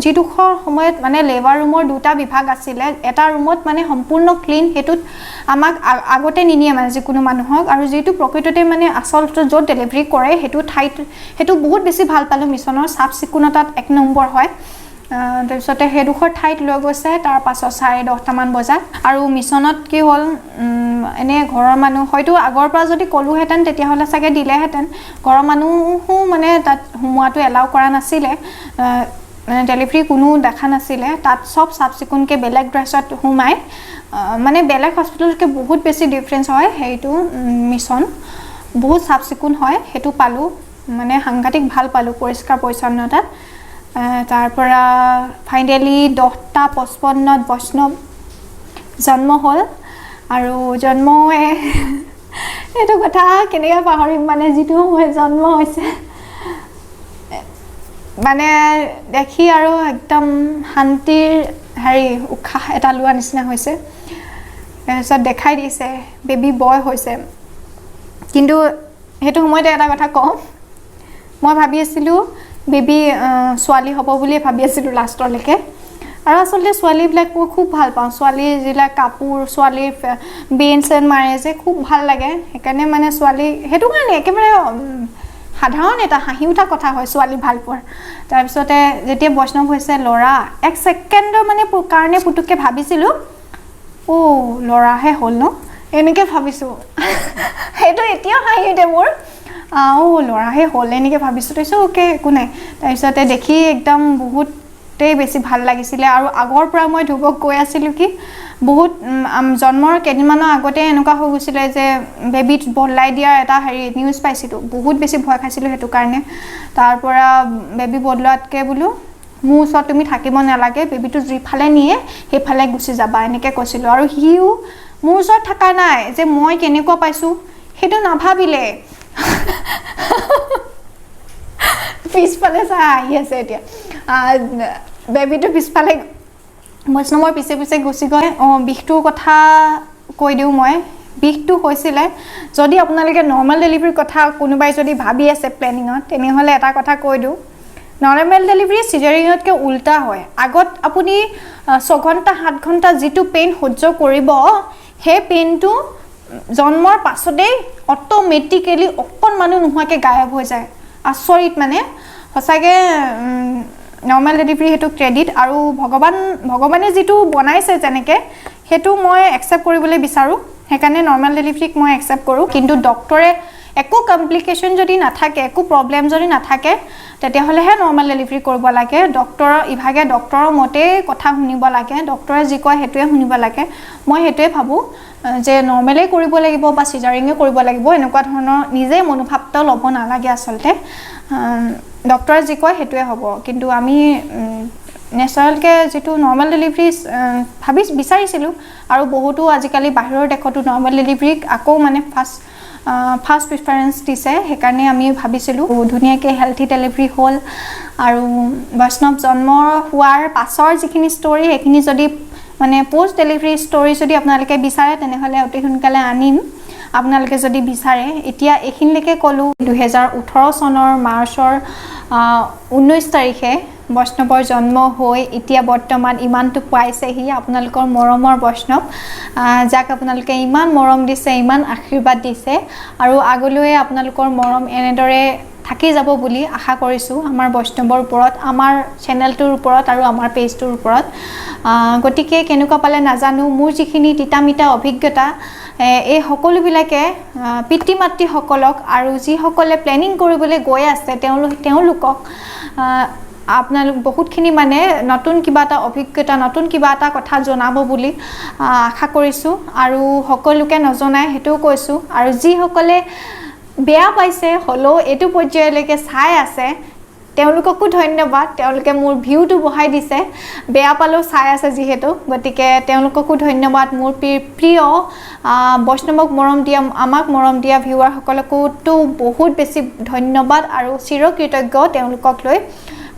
যিডোখৰ সময়ত মানে লেবাৰ ৰুমৰ 2টা বিভাগ আছিলে এটা ৰুমত মানে সম্পূৰ্ণ ক্লিন সেইটোত আমাক আগতে নিনিয়ে মানে যিকোনো মানুহক আৰু যিটো প্ৰকৃততে মানে আচলতে য'ত ডেলিভাৰী কৰে সেইটো বহুত বেছি ভাল পালোঁ মিছনৰ চাফ চিকুণতাত 1 নম্বৰ হয় তাৰপিছতে সেইডোখৰ ঠাইত লৈ গৈছে তাৰ পাছত 10:30মান বজাত আৰু মিছনত কি হ'ল এনে ঘৰৰ মানুহ হয়তো আগৰ পৰা যদি ক'লোহেঁতেন তেতিয়াহ'লে চাগে দিলেহেঁতেন ঘৰৰ মানুহো মানে তাত সোমোৱাটো এলাউ কৰা নাছিলে ডেলিভাৰী কোনো দেখা নাছিলে তাত চব চাফ চিকুণকৈ বেলেগ ড্ৰেছত সোমাই মানে বেলেগ হস্পিটেলতকৈ বহুত বেছি ডিফাৰেঞ্চ হয় সেইটো মিছন বহুত চাফ চিকুণ হয় সেইটো পালোঁ মানে সাংঘাতিক ভাল পালোঁ পৰিষ্কাৰ পৰিচ্ছন্নতাত তাৰ পৰা ফাইনেলি 10:55 বৈষ্ণৱ জন্ম হ'ল আৰু জন্ম এইটো কথা কেনেকৈ পাহৰিম মানে যিটো সময়ত জন্ম হৈছে মানে দেখি আৰু একদম শান্তিৰ উশাহ এটা লোৱা নিচিনা হৈছে তাৰপিছত দেখাই দিছে বেবী বয় হৈছে কিন্তু সেইটো সময়তে এটা কথা কওঁ মই ভাবি আছিলোঁ বেবী ছোৱালী হ'ব বুলিয়ে ভাবি আছিলোঁ লাষ্টলৈকে আৰু আচলতে ছোৱালীবিলাক মই খুব ভাল পাওঁ ছোৱালী যিবিলাক কাপোৰ ছোৱালীৰ বেন চেন মাৰে যে খুব ভাল লাগে সেইকাৰণে মানে ছোৱালী সেইটো কাৰণে একেবাৰে সাধাৰণ এটা হাঁহি উঠা কথা হয় ছোৱালী ভাল পোৱাৰ তাৰপিছতে যেতিয়া বৈষ্ণৱ হৈছে ল'ৰা 1 ছেকেণ্ডৰ মানে কাৰণে পুতুককৈ ভাবিছিলোঁ ল'ৰাহে হ'ল ন এনেকৈ ভাবিছোঁ সেইটো এতিয়াও হাঁহি উঠে মোৰ ল'ৰাহে হ'ল এনেকৈ ভাবিছোঁ তাৰপিছত অ'কে একো নাই তাৰপিছতে দেখি একদম বহুতেই বেছি ভাল লাগিছিলে আৰু আগৰ পৰা মই ধ্ৰুৱক কৈ আছিলোঁ কি বহুত জন্মৰ কেইদিনমানৰ আগতে এনেকুৱা হৈ গৈছিলে যে বেবীত বদলাই দিয়াৰ এটা নিউজ পাইছিলোঁ বহুত বেছি ভয় খাইছিলোঁ সেইটো কাৰণে তাৰ পৰা বেবী বদলোৱাতকৈ বোলো মোৰ ওচৰত তুমি থাকিব নালাগে বেবীটো যিফালে নিয়ে সেইফালে গুচি যাবা এনেকৈ কৈছিলোঁ আৰু সিও মোৰ ওচৰত থকা নাই যে মই কেনেকুৱা পাইছোঁ সেইটো নাভাবিলে পিছফালে চাই আহি আছে এতিয়া বেবীটো পিছফালে বৈষ্ণৱৰ পিছে পিছে গুচি গ'ল বিষটোৰ কথা কৈ দিওঁ মই বিষটো হৈছিলে যদি আপোনালোকে নৰ্মেল ডেলিভাৰীৰ কথা কোনোবাই যদি ভাবি আছে প্লেনিঙত তেনেহ'লে এটা কথা কৈ দিওঁ নৰ্মেল ডেলিভাৰী চিজাৰিঙতকৈ উল্টা হয় আগত আপুনি 6 ঘণ্টা 7 ঘণ্টা যিটো পেইন সহ্য কৰিব সেই পেইনটো জন্মৰ পাছতেই অট'মেটিকেলি অকণমানো নোহোৱাকৈ গায়ব হৈ যায় আচৰিত মানে সঁচাকৈ নৰ্মেল ডেলিভাৰী সেইটো ক্ৰেডিট আৰু ভগৱানে যিটো বনাইছে যেনেকৈ সেইটো মই একচেপ্ট কৰিবলৈ বিচাৰোঁ সেইকাৰণে নৰ্মেল ডেলিভাৰীক মই একচেপ্ট কৰোঁ কিন্তু ডক্টৰে একো কমপ্লিকেশ্যন যদি নাথাকে একো প্ৰব্লেম যদি নাথাকে তেতিয়াহ'লেহে নৰ্মেল ডেলিভাৰী কৰিব লাগে ডক্টৰৰ ইভাগে ডক্টৰৰ মতে কথা শুনিব লাগে ডক্টৰে যি কয় সেইটোৱে শুনিব লাগে মই সেইটোৱে ভাবোঁ যে নৰ্মেলেই কৰিব লাগিব বা চিজাৰিঙে কৰিব লাগিব এনেকুৱা ধৰণৰ নিজে মনোভাৱটো ল'ব নালাগে আচলতে ডক্টৰে যি কয় সেইটোৱে হ'ব কিন্তু আমি নেচাৰেলকৈ যিটো নৰ্মেল ডেলিভাৰী বিচাৰিছিলোঁ আৰু বহুতো আজিকালি বাহিৰৰ দেশতো নৰ্মেল ডেলিভাৰীক আকৌ মানে ফাৰ্ষ্ট প্ৰিফাৰেঞ্চ দিছে সেইকাৰণে আমি ভাবিছিলোঁ ধুনীয়াকৈ হেল্থি ডেলিভাৰী হ'ল আৰু বৈষ্ণৱ জন্ম হোৱাৰ পাছৰ যিখিনি ষ্টৰী সেইখিনি যদি মানে পোষ্ট ডেলিভাৰী ষ্টৰী যদি আপোনালোকে বিচাৰে তেনেহ'লে অতি সোনকালে আনিম আপোনালোকে যদি বিচাৰে এতিয়া এইখিনিলৈকে ক'লোঁ 2018 চনৰ মাৰ্চৰ 19 তাৰিখে বৈষ্ণৱৰ জন্ম হৈ এতিয়া বৰ্তমান ইমানটো পাইছেহি আপোনালোকৰ মৰমৰ বৈষ্ণৱ যাক আপোনালোকে ইমান মৰম দিছে ইমান আশীৰ্বাদ দিছে আৰু আগলৈ আপোনালোকৰ মৰম এনেদৰে থাকি যাব বুলি আশা কৰিছোঁ আমাৰ বৈষ্ণৱৰ ওপৰত আমাৰ চেনেলটোৰ ওপৰত আৰু আমাৰ পেজটোৰ ওপৰত গতিকে কেনেকুৱা পালে নাজানো মোৰ যিখিনি তিতামিতা অভিজ্ঞতা এই সকলোবিলাকে পিতৃ মাতৃসকলক আৰু যিসকলে প্লেনিং কৰিবলৈ গৈ আছে তেওঁলোকক আপোনালোক বহুতখিনি মানে নতুন কিবা এটা অভিজ্ঞতা নতুন কিবা এটা কথা জনাব বুলি আশা কৰিছোঁ আৰু সকলোকে নজনাই সেইটোও কৈছোঁ আৰু যিসকলে বেয়া পাইছে হ'লেও এইটো পৰ্যায়লৈকে চাই আছে তেওঁলোককো ধন্যবাদ তেওঁলোকে মোৰ ভিউটো বঢ়াই দিছে বেয়া পালেও চাই আছে যিহেতু গতিকে তেওঁলোককো ধন্যবাদ মোৰ প্ৰিয় বৈষ্ণৱক মৰম দিয়া আমাক মৰম দিয়া ভিউৱাৰসকলকোতো বহুত বেছি ধন্যবাদ আৰু চিৰকৃতজ্ঞ তেওঁলোকক লৈ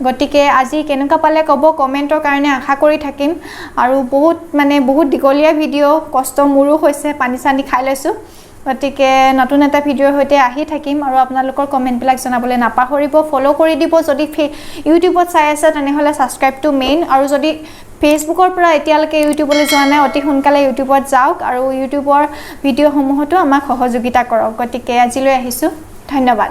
গতিকে আজি কেনেকুৱা পালে ক'ব কমেণ্টৰ কাৰণে আশা কৰি থাকিম আৰু বহুত দীঘলীয়া ভিডিঅ' কষ্ট মোৰো হৈছে পানী চানী খাই লৈছোঁ গতিকে নতুন এটা ভিডিঅ'ৰ সৈতে আহি থাকিম আৰু আপোনালোকৰ কমেণ্টবিলাক জনাবলৈ নাপাহৰিব ফ'ল' কৰি দিব যদি ইউটিউবত চাই আছে তেনেহ'লে ছাবস্ক্ৰাইবটো মেইন আৰু যদি ফেচবুকৰ পৰা এতিয়ালৈকে ইউটিউবলৈ যোৱা নাই অতি সোনকালে ইউটিউবত যাওক আৰু ইউটিউবৰ ভিডিঅ'সমূহতো আমাক সহযোগিতা কৰক গতিকে আজিলৈ আহিছোঁ ধন্যবাদ